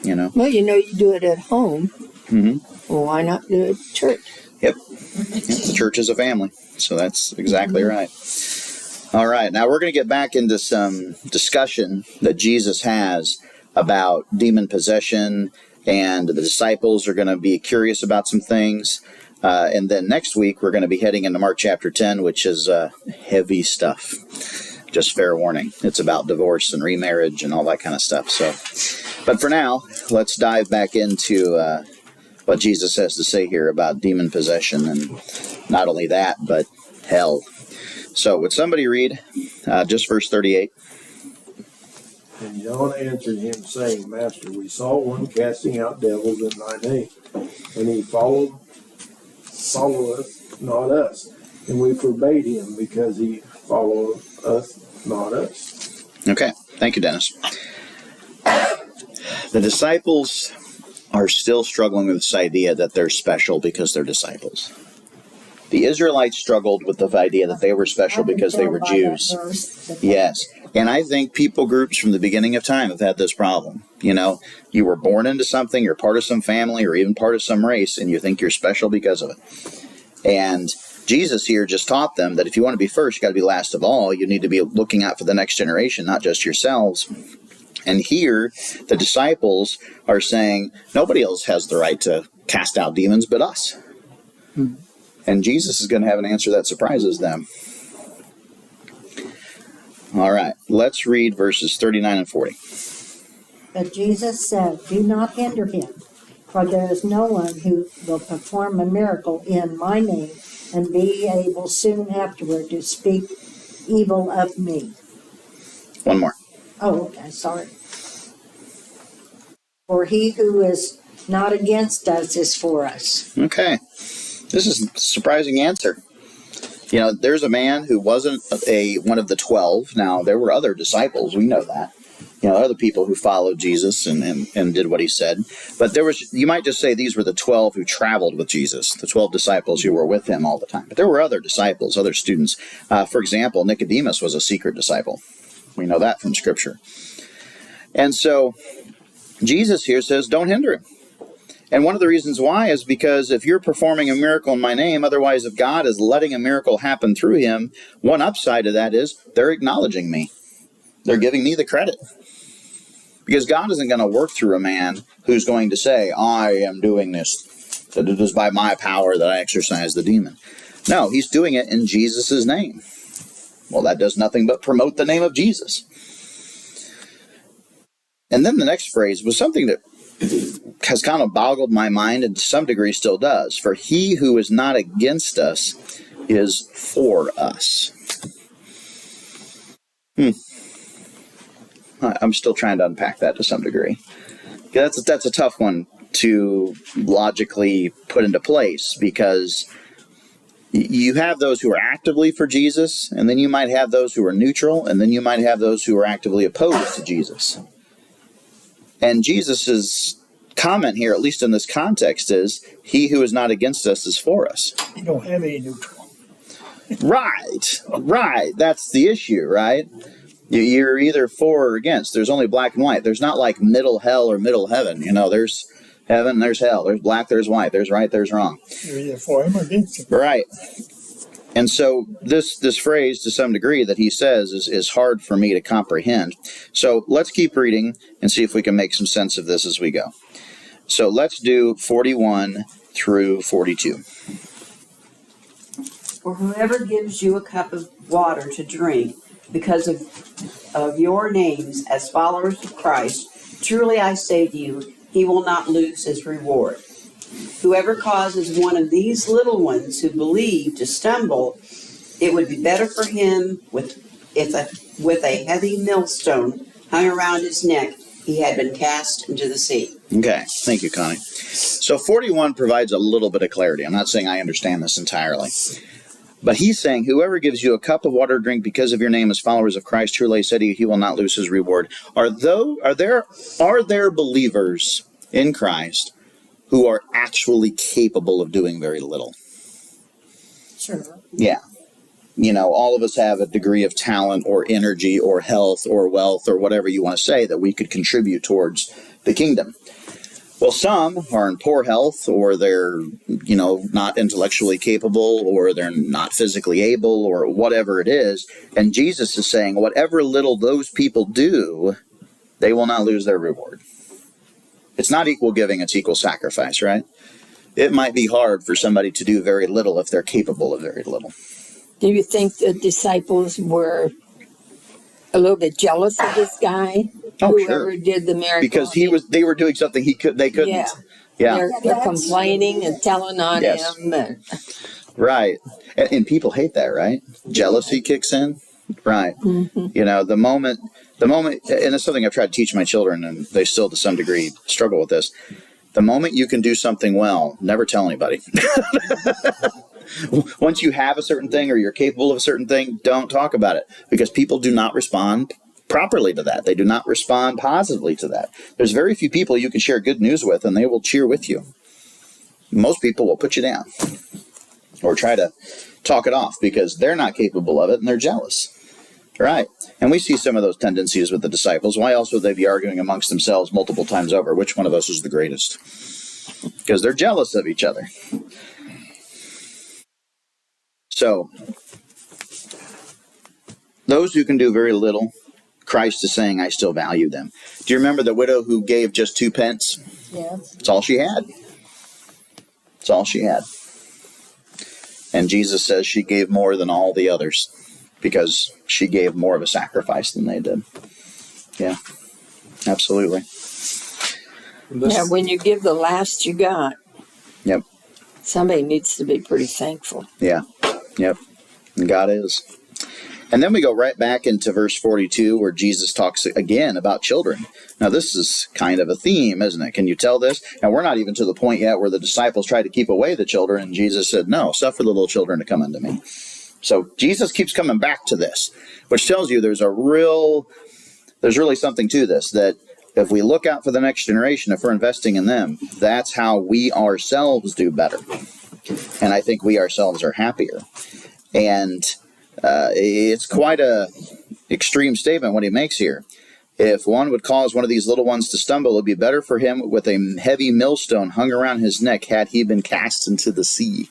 you know. Well, you know, you do it at home. Mm-hmm. Well, why not do it at church? Yep. The church is a family. So that's exactly right. All right. Now we're going to get back into some discussion that Jesus has about demon possession, and the disciples are going to be curious about some things. And then next week, we're going to be heading into Mark chapter 10, which is heavy stuff. Just fair warning. It's about divorce and remarriage and all that kind of stuff. So, but for now, let's dive back into what Jesus has to say here about demon possession, and not only that, but hell. So would somebody read just verse 38? And John answered him, saying, Master, we saw one casting out devils in thy name, and he followeth not us. And we forbade him, because he followeth not us. Okay, thank you, Dennis. The disciples are still struggling with this idea that they're special because they're disciples. The Israelites struggled with the idea that they were special because they were Jews. Yes. And I think people groups from the beginning of time have had this problem. You know, you were born into something, you're part of some family, or even part of some race, and you think you're special because of it. And Jesus here just taught them that if you want to be first, you got to be last of all. You need to be looking out for the next generation, not just yourselves. And here, the disciples are saying, nobody else has the right to cast out demons but us. And Jesus is going to have an answer that surprises them. All right, let's read verses 39 and 40. But Jesus said, do not hinder him, for there is no one who will perform a miracle in my name and be able soon afterward to speak evil of me. One more. Oh, okay, sorry. For he who is not against us is for us. Okay. This is a surprising answer. You know, there's a man who wasn't one of the 12. Now, there were other disciples. We know that. other people who followed Jesus and did what he said. But you might just say these were the 12 who traveled with Jesus, the 12 disciples who were with him all the time. But there were other disciples, other students. For example, Nicodemus was a secret disciple. We know that from Scripture. And so Jesus here says, don't hinder him. And one of the reasons why is because if you're performing a miracle in my name, otherwise if God is letting a miracle happen through him, one upside of that is they're acknowledging me. They're giving me the credit. Because God isn't going to work through a man who's going to say, I am doing this, that it is by my power that I exorcise the demon. No, he's doing it in Jesus' name. Well, that does nothing but promote the name of Jesus. And then the next phrase was something that has kind of boggled my mind and to some degree still does. For he who is not against us is for us. I'm still trying to unpack that to some degree. That's a tough one to logically put into place, because you have those who are actively for Jesus, and then you might have those who are neutral, and then you might have those who are actively opposed to Jesus. And Jesus's comment here, at least in this context, is he who is not against us is for us. You don't have any neutral. Right. That's the issue, right? You're either for or against. There's only black and white. There's not like middle hell or middle heaven. There's heaven, there's hell. There's black, there's white. There's right, there's wrong. You're either for him or against him. Right. And so this phrase, to some degree, that he says is hard for me to comprehend. So let's keep reading and see if we can make some sense of this as we go. So let's do 41 through 42. For whoever gives you a cup of water to drink because of your names as followers of Christ, truly I say to you, he will not lose his reward. Whoever causes one of these little ones who believe to stumble, it would be better for him with a heavy millstone hung around his neck, he had been cast into the sea. Okay, thank you, Connie. So 41 provides a little bit of clarity. I'm not saying I understand this entirely. But he's saying, whoever gives you a cup of water to drink because of your name as followers of Christ, truly I say to you, he will not lose his reward. Are there believers in Christ who are actually capable of doing very little? Sure. Yeah. All of us have a degree of talent or energy or health or wealth or whatever you want to say that we could contribute towards the kingdom. Well, some are in poor health, or they're, not intellectually capable, or they're not physically able, or whatever it is. And Jesus is saying, whatever little those people do, they will not lose their reward. It's not equal giving, it's equal sacrifice, right? It might be hard for somebody to do very little if they're capable of very little. Do you think the disciples were a little bit jealous of this guy? Oh, Whoever sure. did the miracle? Because they were doing something they couldn't. Yeah. They're complaining and telling on him. Right. And people hate that, right? Jealousy kicks in. Right. Mm-hmm. The moment, and it's something I've tried to teach my children, and they still to some degree struggle with this. The moment you can do something well, never tell anybody. Once you have a certain thing or you're capable of a certain thing, don't talk about it, because people do not respond properly to that. They do not respond positively to that. There's very few people you can share good news with and they will cheer with you. Most people will put you down or try to talk it off because they're not capable of it and they're jealous. Right. And we see some of those tendencies with the disciples. Why else would they be arguing amongst themselves multiple times over which one of us is the greatest? Because they're jealous of each other. So, those who can do very little, Christ is saying, I still value them. Do you remember the widow who gave just 2 pence? Yes. It's all she had. It's all she had. And Jesus says she gave more than all the others because she gave more of a sacrifice than they did. Yeah, absolutely. Yeah, when you give the last you got, Yep. somebody needs to be pretty thankful. Yeah. Yep. And God is. And then we go right back into verse 42 where Jesus talks again about children. Now, this is kind of a theme, isn't it? Can you tell this? And we're not even to the point yet where the disciples tried to keep away the children, and Jesus said, no, suffer the little children to come unto me. So Jesus keeps coming back to this, which tells you there's there's really something to this, that if we look out for the next generation, if we're investing in them, that's how we ourselves do better. And I think we ourselves are happier. And it's quite a extreme statement what he makes here. If one would cause one of these little ones to stumble, it would be better for him with a heavy millstone hung around his neck had he been cast into the sea.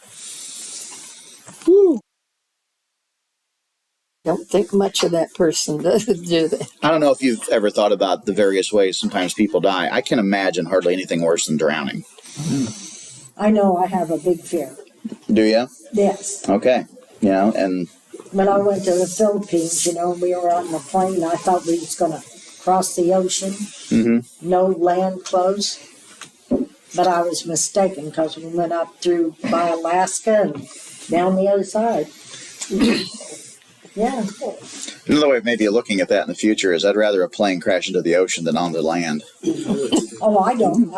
Whew. Don't think much of that person, do they? I don't know if you've ever thought about the various ways sometimes people die. I can imagine hardly anything worse than drowning. I know I have a big fear. Do you? Yes. Okay. And When I went to the Philippines, we were on the plane, I thought we was going to cross the ocean. mm-hmm. No land close. But I was mistaken because we went up through by Alaska and down the other side. Yeah. Another way of maybe looking at that in the future is I'd rather a plane crash into the ocean than onto land. Oh, I don't.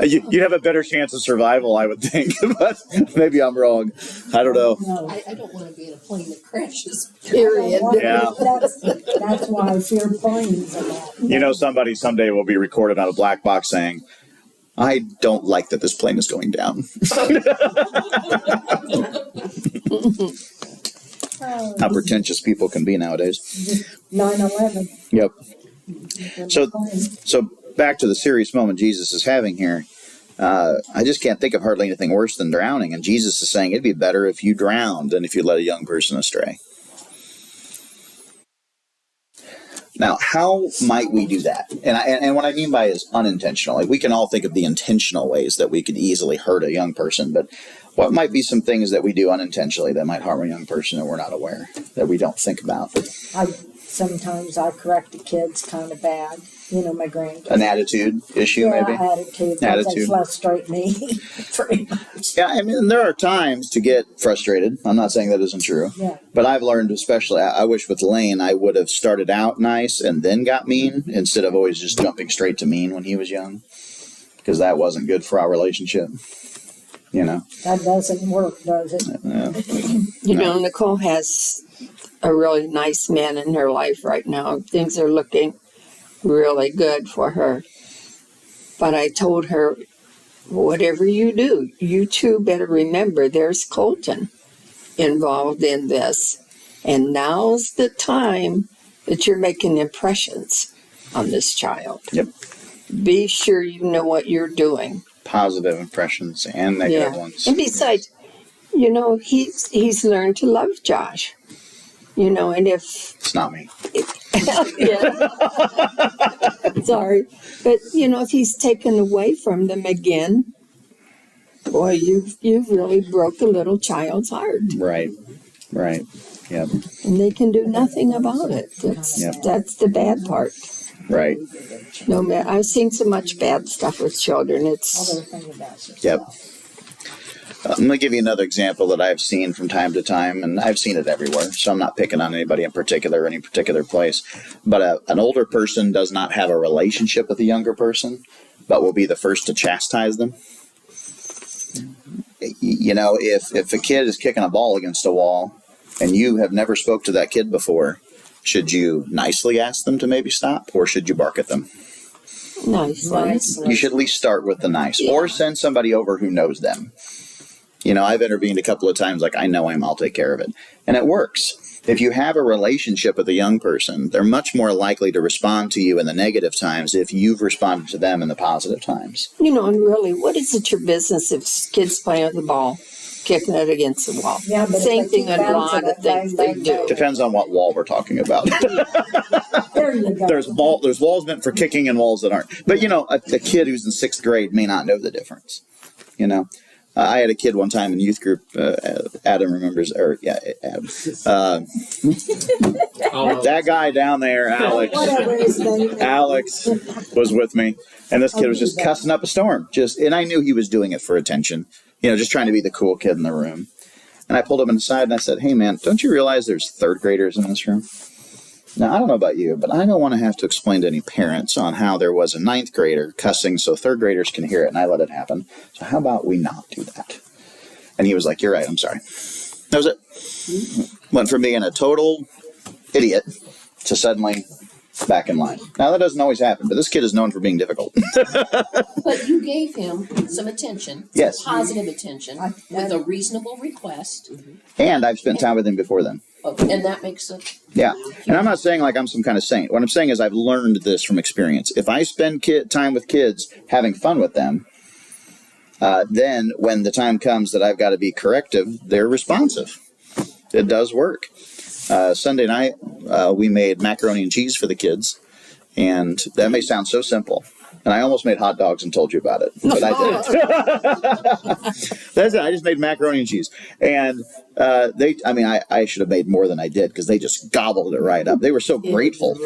You'd have a better chance of survival, I would think, but maybe I'm wrong. I don't know. No. I don't want to be in a plane that crashes. Period. Yeah. That's why I fear planes a lot. Somebody someday will be recorded on a black box saying, I don't like that this plane is going down. How pretentious people can be nowadays. 9/11. Yep. So back to the serious moment Jesus is having here. I just can't think of hardly anything worse than drowning. And Jesus is saying it'd be better if you drowned than if you led a young person astray. Now, how might we do that? And what I mean by is unintentional. Like, we can all think of the intentional ways that we could easily hurt a young person, but what might be some things that we do unintentionally that might harm a young person and we're not aware, that we don't think about? Sometimes I correct the kids kind of bad. My grandkids. An attitude issue, maybe? Attitude. They frustrate me, pretty much. Yeah, I mean, there are times to get frustrated. I'm not saying that isn't true. Yeah. But I've learned, especially, I wish with Lane, I would have started out nice and then got mean instead of always just jumping straight to mean when he was young. Because that wasn't good for our relationship. That doesn't work, does it? Nicole has a really nice man in her life right now. Things are looking really good for her. But I told her, whatever you do, you two better remember there's Colton involved in this. And now's the time that you're making impressions on this child. Yep. Be sure you know what you're doing. Positive impressions and negative ones. And besides, he's learned to love Josh. And if... It's not me. Sorry. But, if he's taken away from them again, boy, you've really broke a little child's heart. Right. Yep. And they can do nothing about it. That's the bad part. Right. No matter, I've seen so much bad stuff with children. Yep. I'm going to give you another example that I've seen from time to time, and I've seen it everywhere, so I'm not picking on anybody in particular or any particular place. But an older person does not have a relationship with a younger person, but will be the first to chastise them. If a kid is kicking a ball against a wall and you have never spoke to that kid before, should you nicely ask them to maybe stop, or should you bark at them? Nice. You should at least start with the nice, or send somebody over who knows them. I've intervened a couple of times, like, I know him, I'll take care of it. And it works. If you have a relationship with a young person, they're much more likely to respond to you in the negative times if you've responded to them in the positive times. And really, what is it your business if kids playing with the ball, kicking it against the wall? Yeah, but same thing on a lot of things they do. Depends on what wall we're talking about. There you go. There's walls meant for kicking and walls that aren't. But, a kid who's in 6th grade may not know the difference. I had a kid one time in youth group, Adam remembers, Adam. That guy down there, Alex, Alex was with me, and this kid was just cussing up a storm. And I knew he was doing it for attention, just trying to be the cool kid in the room. And I pulled him aside and I said, hey man, don't you realize there's 3rd graders in this room? Now, I don't know about you, but I don't want to have to explain to any parents on how there was a 9th grader cussing so 3rd graders can hear it, and I let it happen. So how about we not do that? And he was like, you're right, I'm sorry. That was it. Went from being a total idiot to suddenly back in line. Now, that doesn't always happen, but this kid is known for being difficult. But you gave him some attention. Yes. Positive attention with a reasonable request. And I've spent time with him before then. Okay, and that makes it. Yeah. And I'm not saying like I'm some kind of saint. What I'm saying is I've learned this from experience. If I spend time with kids having fun with them, then when the time comes that I've got to be corrective, they're responsive. It does work. Sunday night, we made macaroni and cheese for the kids, and that may sound so simple. And I almost made hot dogs and told you about it, but I didn't. That's it. I just made macaroni and cheese, and I should have made more than I did because they just gobbled it right up. They were so grateful.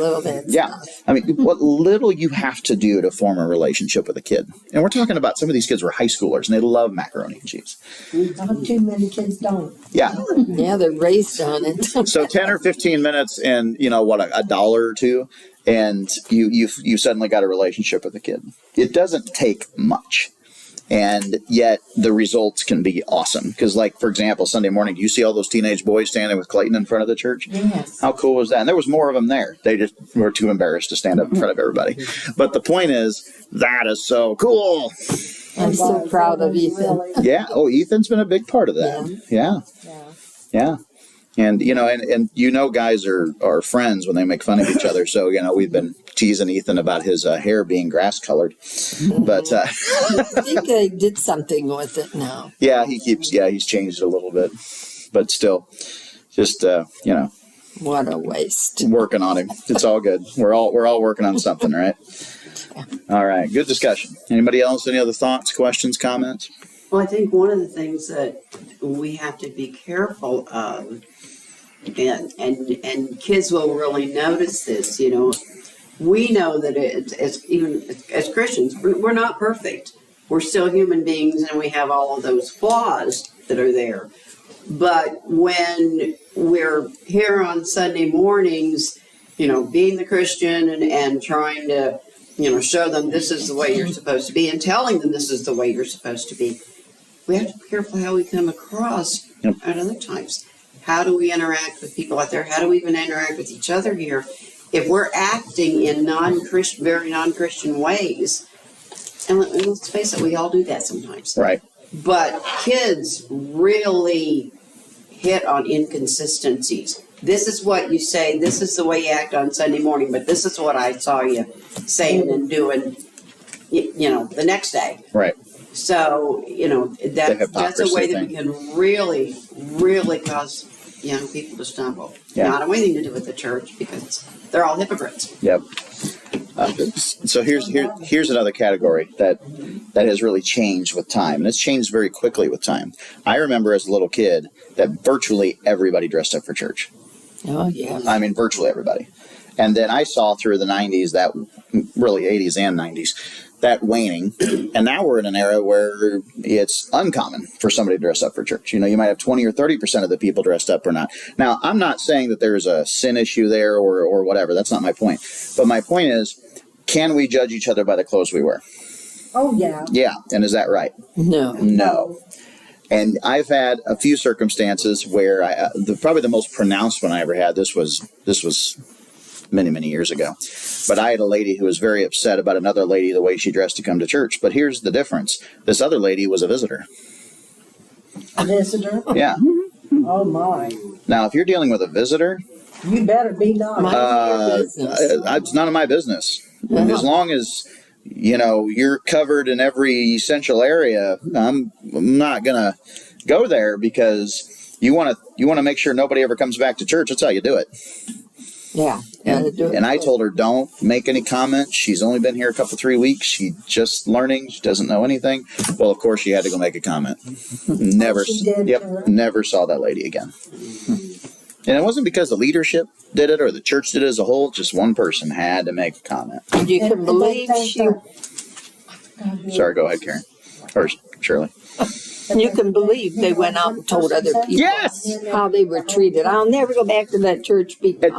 Yeah, I mean, what little you have to do to form a relationship with a kid, and we're talking about some of these kids were high schoolers and they love macaroni and cheese. Not too many kids don't. Yeah, Yeah, they're raised on it. so 10 or 15 minutes, and you know what, $1 or $2. And you suddenly got a relationship with a kid. It doesn't take much, and yet the results can be awesome. Because, like, for example, Sunday morning, you see all those teenage boys standing with Clayton in front of the church? Yes. How cool was that? And there was more of them there. They just were too embarrassed to stand up in front of everybody. But the point is, that is so cool. I'm so proud of Ethan. Yeah. Oh, Ethan's been a big part of that. Yeah. And, you know, and you know, guys are friends when they make fun of each other. So, you know, we've been teasing Ethan about his hair being grass colored. But I think they did something with it now. yeah, he's changed it a little bit. But still, just, you know. What a waste. Working on him. It's all good. We're all working on something, right? All right. Good discussion. Anybody else? Any other thoughts, questions, comments? Well, I think one of the things that we have to be careful of, and kids will really notice this, you know, we know that even as Christians, we're not perfect. We're still human beings and we have all of those flaws that are there. But when we're here on Sunday mornings, you know, being the Christian and trying to, you know, show them this is the way you're supposed to be and telling them this is the way you're supposed to be, we have to be careful how we come across at other times. How do we interact with people out there? How do we even interact with each other here? If we're acting in very non-Christian ways, and let's face it, we all do that sometimes. Right. But kids really hit on inconsistencies. This is what you say, this is the way you act on Sunday morning, but this is what I saw you saying and doing, you know, the next day. Right. So, you know, that's a way that thing. we can really, really cause young people to stumble. Yeah. Not having anything to do with the church because they're all hypocrites. Yep. So here's another category that has really changed with time, and it's changed very quickly with time. I remember as a little kid that virtually everybody dressed up for church. Oh, yeah. I mean, virtually everybody. And then I saw through the 90s, that really 80s and 90s, that waning. And now we're in an era where it's uncommon for somebody to dress up for church. You know, you might have 20 or 30% of the people dressed up or not. Now, I'm not saying that there's a sin issue there or whatever. That's not my point. But my point is, can we judge each other by the clothes we wear? Oh, yeah. Yeah. And is that right? No. No. And I've had a few circumstances where probably the most pronounced one I ever had, this was many, many years ago. But I had a lady who was very upset about another lady, the way she dressed to come to church. But here's the difference. This other lady was a visitor. A visitor? Yeah. Oh, my. Now, if you're dealing with a visitor, You better be nice. it's none of my business. As long as, you know, you're covered in every essential area, I'm not going to go there because you want to make sure nobody ever comes back to church. That's how you do it. Yeah. And I told her, don't make any comments. She's only been here 3 weeks. She's just learning. She doesn't know anything. Well, of course, she had to go make a comment. Never saw that lady again. And it wasn't because the leadership did it or the church did it as a whole. Just one person had to make a comment. And you can believe she... Sorry, go ahead, Karen. Or Shirley. You can believe they went out and told other people how they were treated. I'll never go back to that church because...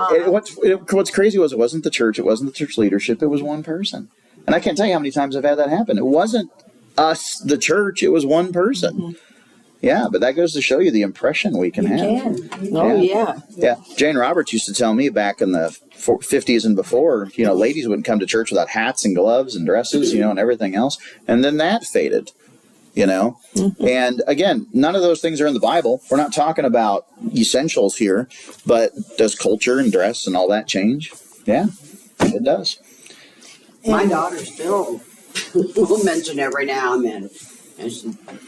What's crazy was it wasn't the church. It wasn't the church leadership. It was one person. And I can't tell you how many times I've had that happen. It wasn't us, the church. It was one person. Yeah, but that goes to show you the impression we can You have. can. Oh, yeah. Yeah. Jane Roberts used to tell me back in the 50s and before, ladies wouldn't come to church without hats and gloves and dresses, and everything else. And then that faded, And again, none of those things are in the Bible. We're not talking about essentials here, but does culture and dress and all that change? Yeah, it does. My daughter still will mention every now and then. And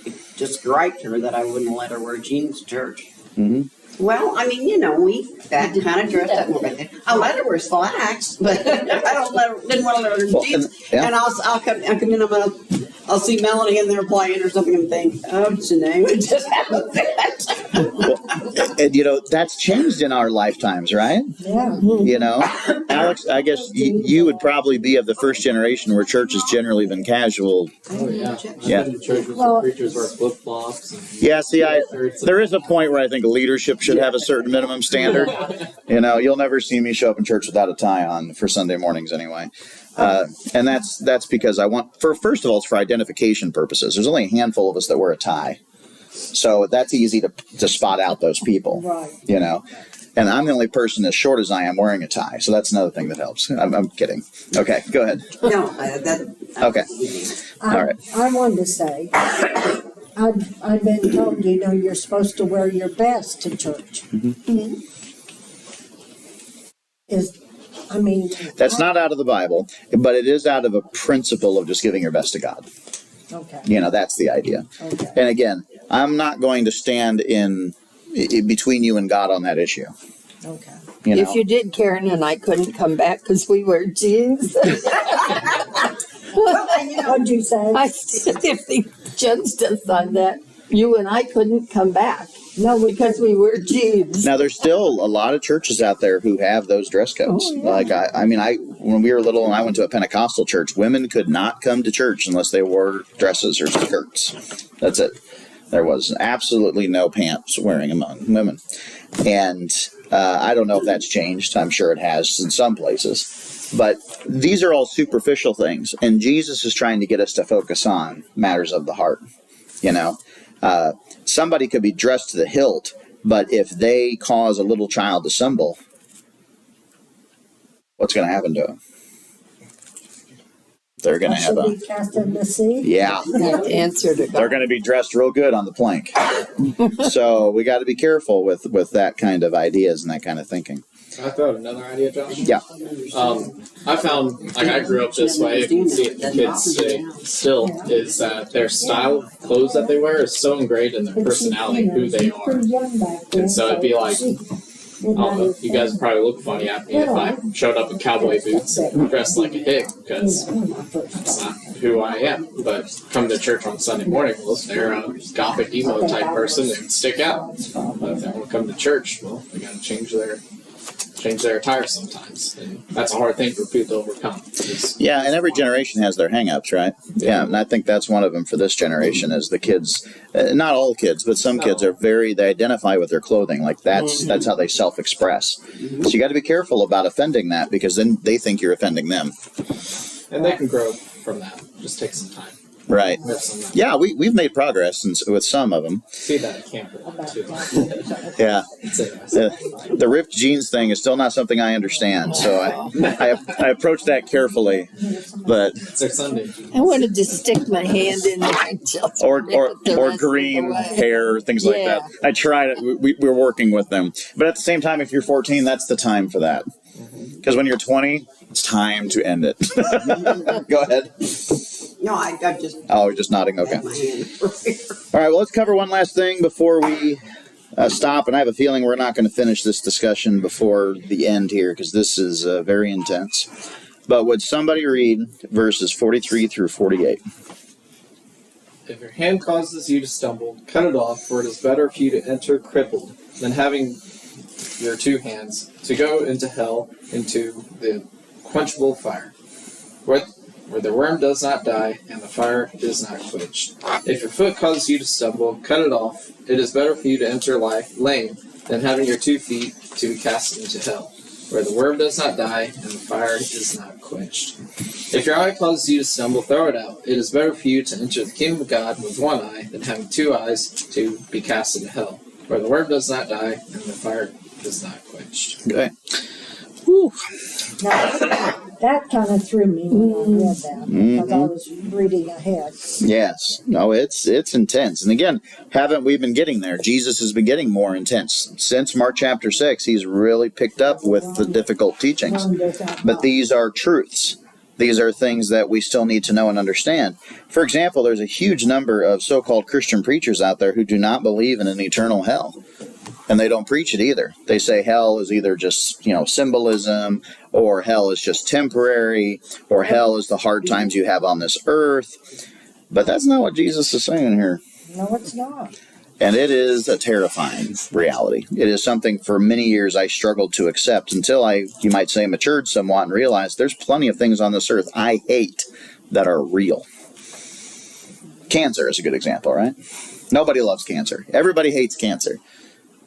it just griped her that I wouldn't let her wear jeans to church. Mm-hmm. Well, I mean, that kind of dressed up more back then. I let her wear slacks, but I didn't want to let her wear jeans. And I'll come in, I'll see Melanie in there playing or something and think, oh, Janae, we just have a fit. And that's changed in our lifetimes, right? Yeah. Alex, I guess you would probably be of the first generation where church has generally been casual. Oh, yeah. Yeah. I've been to churches Well- where preachers wear flip-flops. Yeah, see, there is a point where I think leadership should have a certain minimum standard. You'll never see me show up in church without a tie on for Sunday mornings anyway. And that's because first of all, it's for identification purposes. There's only a handful of us that wear a tie. So that's easy to spot out those people, Right. And I'm the only person as short as I am wearing a tie. So that's another thing that helps. I'm kidding. Okay, go ahead. No, Okay. All right. I wanted to say, I've been told, you're supposed to wear your best to church. Mm-hmm. That's not out of the Bible, but it is out of a principle of just giving your best to God. Okay. That's the idea. Okay. And again, I'm not going to stand in between you and God on that issue. Okay. If you did, Karen and I couldn't come back because we wear jeans. What'd you say? I still think Jen still on that. You and I couldn't come back. No, because we wear jeans. Now, there's still a lot of churches out there who have those dress codes. Oh, yeah. Like, when we were little and I went to a Pentecostal church, women could not come to church unless they wore dresses or skirts. That's it. There was absolutely no pants wearing among women. And I don't know if that's changed. I'm sure it has in some places. But these are all superficial things. And Jesus is trying to get us to focus on matters of the heart. Somebody could be dressed to the hilt, but if they cause a little child to stumble, what's going to happen to them? They're going to have be cast in the sea? Yeah. Answer to God. They're going to be dressed real good on the plank. So we got to be careful with that kind of ideas and that kind of thinking. Can I throw out another idea, Josh? Yeah. I found, I grew up this way, you can see it in kids today still, is that their style of clothes that they wear is so ingrained in their personality, who they are. And so it'd be like, I don't know, you guys would probably look funny at me if I showed up in cowboy boots and dressed like a hick, because that's not who I am. But come to church on Sunday morning, well, if they're a gothic emo type person, they would stick out. But if they want to come to church, well, they got to change their attire sometimes, and that's a hard thing for people to overcome. Yeah, and every generation has their hang-ups, right? Yeah, and I think that's one of them for this generation is the kids, not all kids, but some kids are they identify with their clothing. Like that's how they self-express. So you got to be careful about offending that because then they think you're offending them. And they can grow from that. Just take some time. Right. Yeah, we've made progress with some of them. See that at camp a lot too. Yeah. The ripped jeans thing is still not something I understand, so I approach that carefully. But it's their Sunday. I wanted to stick my hand in there. Or green hair, things like that. I tried it. We're working with them. But at the same time, if you're 14, that's the time for that. Because when you're 20, it's time to end it. Go ahead. No, I just. Oh, you're just nodding. Okay. All right. Well, let's cover one last thing before we stop. And I have a feeling we're not going to finish this discussion before the end here because this is very intense. But would somebody read verses 43 through 48? If your hand causes you to stumble, cut it off, for it is better for you to enter crippled than having your two hands to go into hell, into the quenchable fire, where the worm does not die and the fire is not quenched. If your foot causes you to stumble, cut it off. It is better for you to enter life lame than having your 2 feet to be cast into hell, where the worm does not die and the fire is not quenched. If your eye causes you to stumble, throw it out. It is better for you to enter the kingdom of God with one eye than having two eyes to be cast into hell, where the worm does not die and the fire is not quenched. Okay. Whew. Now, that kind of threw me when I read that because I was reading ahead. Yes. No, it's intense. And again, haven't we been getting there? Jesus has been getting more intense. Since Mark chapter 6, he's really picked up with the difficult teachings. But these are truths. These are things that we still need to know and understand. For example, there's a huge number of so-called Christian preachers out there who do not believe in an eternal hell. And they don't preach it either. They say hell is either just, symbolism, or hell is just temporary, or hell is the hard times you have on this earth. But that's not what Jesus is saying here. No, it's not. And it is a terrifying reality. It is something for many years I struggled to accept until I, you might say, matured somewhat and realized there's plenty of things on this earth I hate that are real. Cancer is a good example, right? Nobody loves cancer. Everybody hates cancer.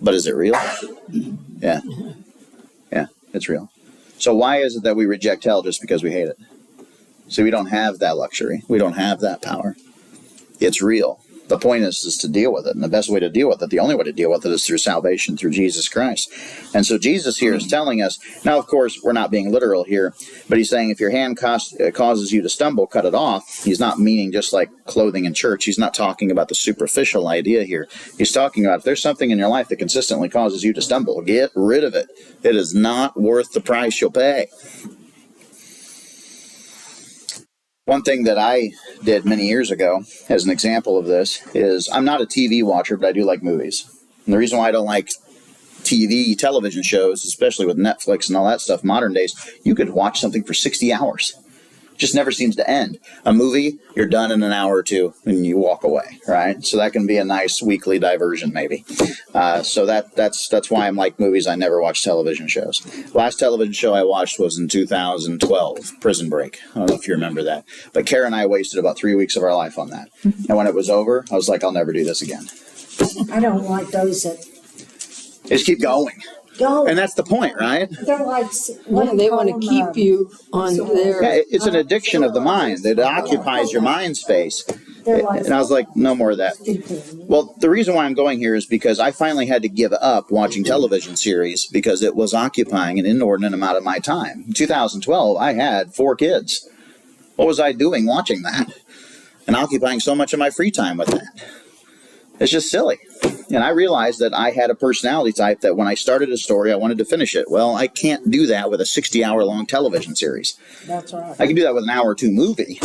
But is it real? Yeah. Yeah, it's real. So why is it that we reject hell just because we hate it? See, we don't have that luxury. We don't have that power. It's real. The point is to deal with it. And the best way to deal with it, the only way to deal with it is through salvation, through Jesus Christ. And so Jesus here is telling us, now, of course, we're not being literal here, but he's saying if your hand causes you to stumble, cut it off. He's not meaning just like clothing in church. He's not talking about the superficial idea here. He's talking about if there's something in your life that consistently causes you to stumble, get rid of it. It is not worth the price you'll pay. One thing that I did many years ago, as an example of this, is I'm not a TV watcher, but I do like movies. And the reason why I don't like television shows, especially with Netflix and all that stuff, modern days, you could watch something for 60 hours. Just never seems to end. A movie, you're done in an hour or two and you walk away, right? So that can be a nice weekly diversion, maybe. So that's why I'm like movies. I never watch television shows. Last television show I watched was in 2012, Prison Break. I don't know if you remember that. But Kara and I wasted about 3 weeks of our life on that. And when it was over, I was like, I'll never do this again. I don't like those that Just keep going. go. And that's the point, right? They're like, They want to keep you on their... Yeah, it's an addiction of the mind. It occupies your mind space. And I was like, no more of that. Well, the reason why I'm going here is because I finally had to give up watching television series because it was occupying an inordinate amount of my time. In 2012, I had 4 kids. What was I doing watching that? And occupying so much of my free time with that? It's just silly. And I realized that I had a personality type that when I started a story, I wanted to finish it. Well, I can't do that with a 60-hour-long television series. That's right. I can do that with an hour or 2 movie.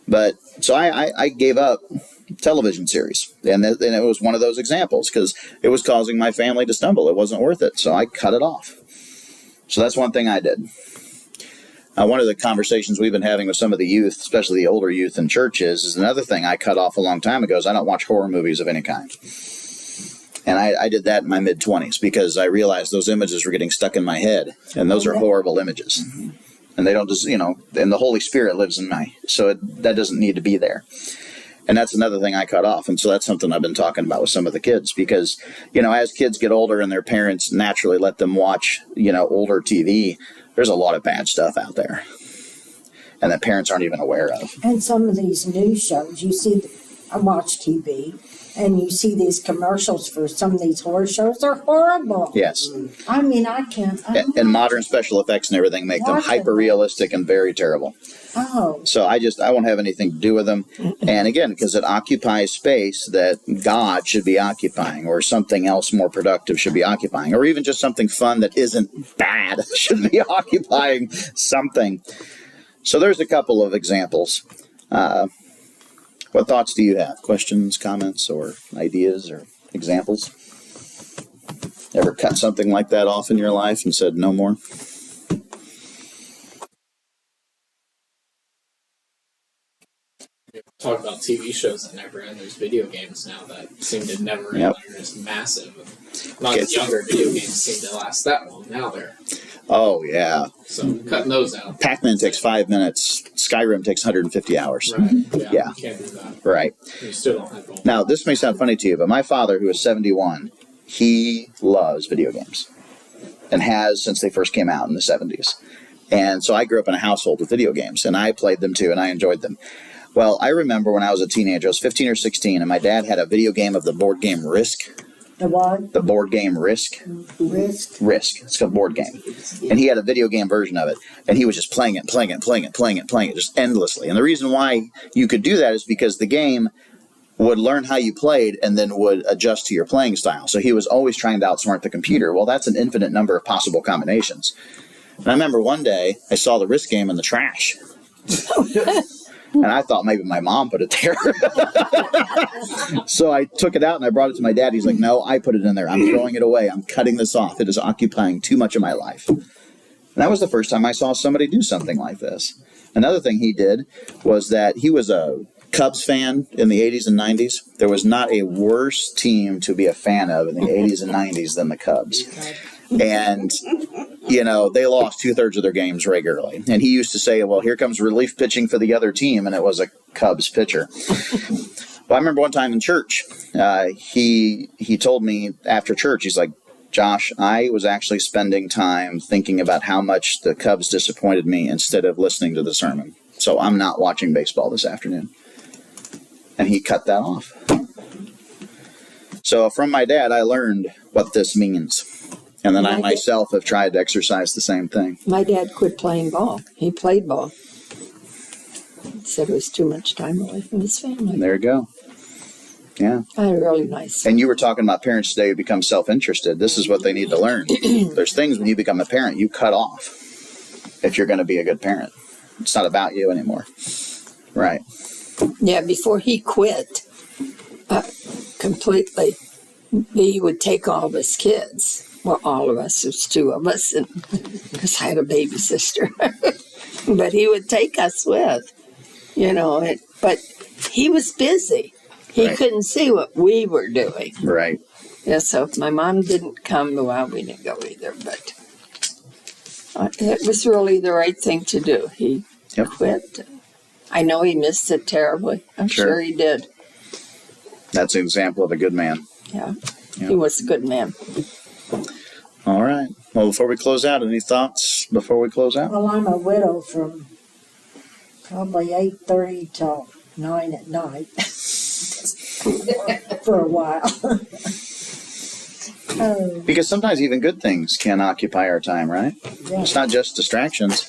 But so I gave up television series. And it was one of those examples because it was causing my family to stumble. It wasn't worth it. So I cut it off. So that's one thing I did. One of the conversations we've been having with some of the youth, especially the older youth in churches, is another thing I cut off a long time ago is I don't watch horror movies of any kind. And I did that in my mid-20s because I realized those images were getting stuck in my head. And those are horrible images. And they don't just, and the Holy Spirit lives in me. So that doesn't need to be there. And that's another thing I cut off. And so that's something I've been talking about with some of the kids because, as kids get older and their parents naturally let them watch, older TV, there's a lot of bad stuff out there. And that parents aren't even aware of. And some of these news shows, I watch TV, and you see these commercials for some of these horror shows. They're horrible. Yes. I mean, I can't. And modern special effects and everything make them hyper-realistic and very terrible. Oh. So I won't have anything to do with them. And again, because it occupies space that God should be occupying or something else more productive should be occupying or even just something fun that isn't bad should be occupying something. So there's a couple of examples. What thoughts do you have? Questions, comments, or ideas or examples? Ever cut something like that off in your life and said no more? Talk about TV shows that never end. There's video games now that seem to never end. Yep. They're just massive. Not as younger video games seem to last that long. Now they're. Oh, yeah. So cutting those out. Pac-Man takes 5 minutes. Skyrim takes 150 hours. Right. Yeah. You can't do that. Right. You still don't have gold. Now, this may sound funny to you, but my father, who is 71, he loves video games. and has since they first came out in the 70s. And so I grew up in a household with video games, and I played them too, and I enjoyed them. Well, I remember when I was a teenager, I was 15 or 16, and my dad had a video game of the board game Risk. The what? The board game Risk. Risk? Risk. It's a board game. And he had a video game version of it, and he was just playing it just endlessly. And the reason why you could do that is because the game would learn how you played and then would adjust to your playing style. So he was always trying to outsmart the computer. Well, that's an infinite number of possible combinations. And I remember one day I saw the Risk game in the trash. And I thought maybe my mom put it there. So I took it out and I brought it to my dad. He's like, no, I put it in there. I'm throwing it away. I'm cutting this off. It is occupying too much of my life. And that was the first time I saw somebody do something like this. Another thing he did was that he was a Cubs fan in the 80s and 90s. There was not a worse team to be a fan of in the 80s and 90s than the Cubs. And, you know, they lost 2/3 of their games regularly. And he used to say, well, here comes relief pitching for the other team. And it was a Cubs pitcher. Well, I remember one time in church, he told me after church, he's like, Josh, I was actually spending time thinking about how much the Cubs disappointed me instead of listening to the sermon. So I'm not watching baseball this afternoon. And he cut that off. So from my dad, I learned what this means. And then I myself have tried to exercise the same thing. My dad quit playing ball. He played ball. He said it was too much time away from his family. There you go. Yeah. Really nice. And you were talking about parents today who become self-interested. This is what they need to learn. There's things when you become a parent you cut off if you're going to be a good parent. It's not about you anymore. Right. Yeah, before he quit completely, he would take all of his kids. Well, all of us, there's two of us, because I had a baby sister. But he would take us with, you know. But he was busy. He couldn't see what we were doing. Right. Yeah, so if my mom didn't come, well, we didn't go either. But it was really the right thing to do. He quit. I know he missed it terribly. I'm sure he did. That's an example of a good man. Yeah. He was a good man. All right. Well, before we close out, any thoughts before we close out? Well, I'm a widow from probably 8:30 till 9 at night for a while. Because sometimes even good things can occupy our time, right? Yeah. It's not just distractions.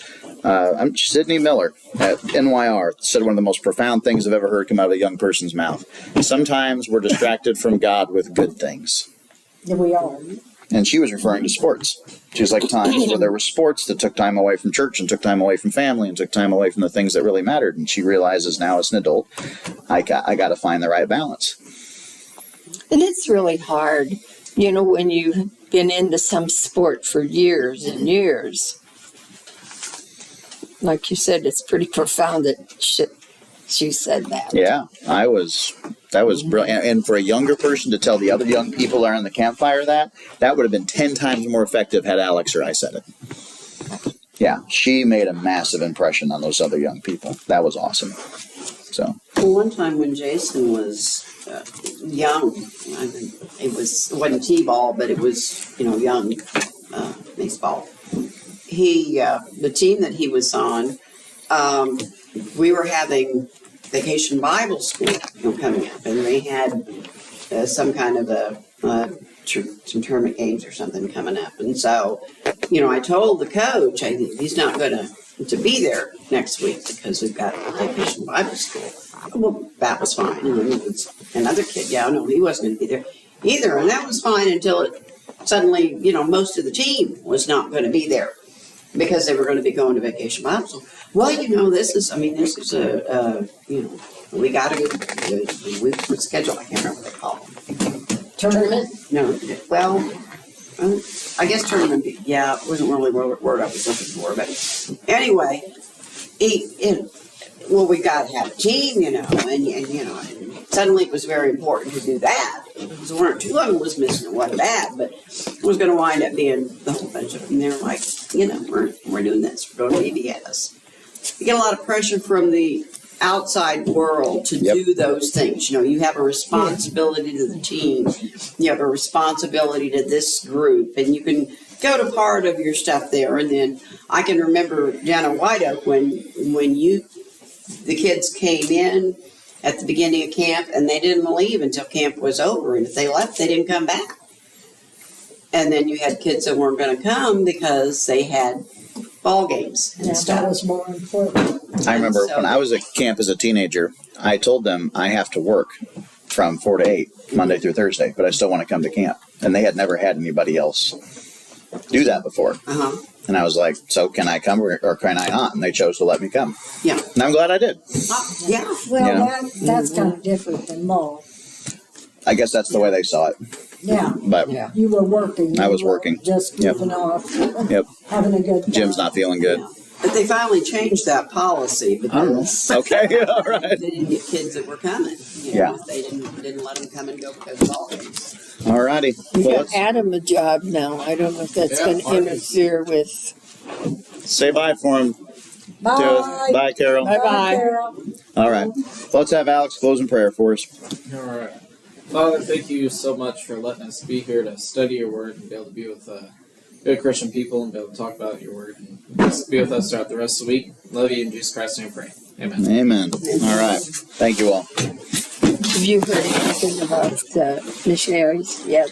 Sidney Miller at NYR said one of the most profound things I've ever heard come out of a young person's mouth. Sometimes we're distracted from God with good things. Yeah, we are. And she was referring to sports. She was like times where there were sports that took time away from church and took time away from family and took time away from the things that really mattered. And she realizes now as an adult, I got to find the right balance. And it's really hard, you know, when you've been into some sport for years and years. Like you said, it's pretty profound that she said that. Yeah, that was brilliant. And for a younger person to tell the other young people around the campfire that would have been 10 times more effective had Alex or I said it. Yeah, she made a massive impression on those other young people. That was awesome. So. Well, one time when Jason was young, I mean, it wasn't t-ball, but it was, young baseball. The team that he was on, we were having Vacation Bible School coming up, and they had some kind of some tournament games or something coming up. And so, I told the coach, he's not going to be there next week because we've got Vacation Bible School. Well, that was fine. And then it was another kid, he wasn't going to be there either. And that was fine until suddenly, most of the team was not going to be there because they were going to be going to Vacation Bible School. Well, this is we got a good schedule. I can't remember what they call it. Tournament? No, well, I guess tournament, yeah, it wasn't really the word I was looking for, but anyway, we got to have a team, and suddenly it was very important to do that. Because one or two of them was missing, it wasn't bad, but it was going to wind up being the whole bunch of them. And they're like, we're doing this, we're doing VBS. You get a lot of pressure from the outside world to do those things. You have a responsibility to the team. You have a responsibility to this group, and you can go to part of your stuff there. And then I can remember down at White Oak when the kids came in at the beginning of camp and they didn't leave until camp was over. And if they left, they didn't come back. And then you had kids that weren't going to come because they had ball games and Yeah, stuff. that was more important. I remember So- when I was at camp as a teenager, I told them I have to work from 4 to 8, Monday through Thursday, but I still want to come to camp. And they had never had anybody else do that before. Uh-huh. And I was like, so can I come or can I not? And they chose to let me come. Yeah. And I'm glad I did. Yeah. Well, Yeah. that's kind of different than mall. I guess that's the way they saw it. Yeah, But Yeah. you were working. I was You were working. Just Yep. goofing off. Yep. Having a good time. Jim's not feeling good. But they finally changed that policy because Okay, all right. they didn't get kids that were coming. You know, Yeah. They didn't let them come and go because of ball games. All righty. We Well, got let's Adam a job now. I don't know if that's Yeah, going to Marcus. interfere with. say bye for him. Bye. Bye, Carol. Bye-bye. Carol. All right. Let's have Alex close in prayer for us. All right. Father, thank you so much for letting us be here to study your word and be able to be with good Christian people and be able to talk about your word and just be with us throughout the rest of the week. Love you in Jesus Christ's name, I pray. Amen. Amen. All right. Thank you all. Have you heard anything about missionaries yet?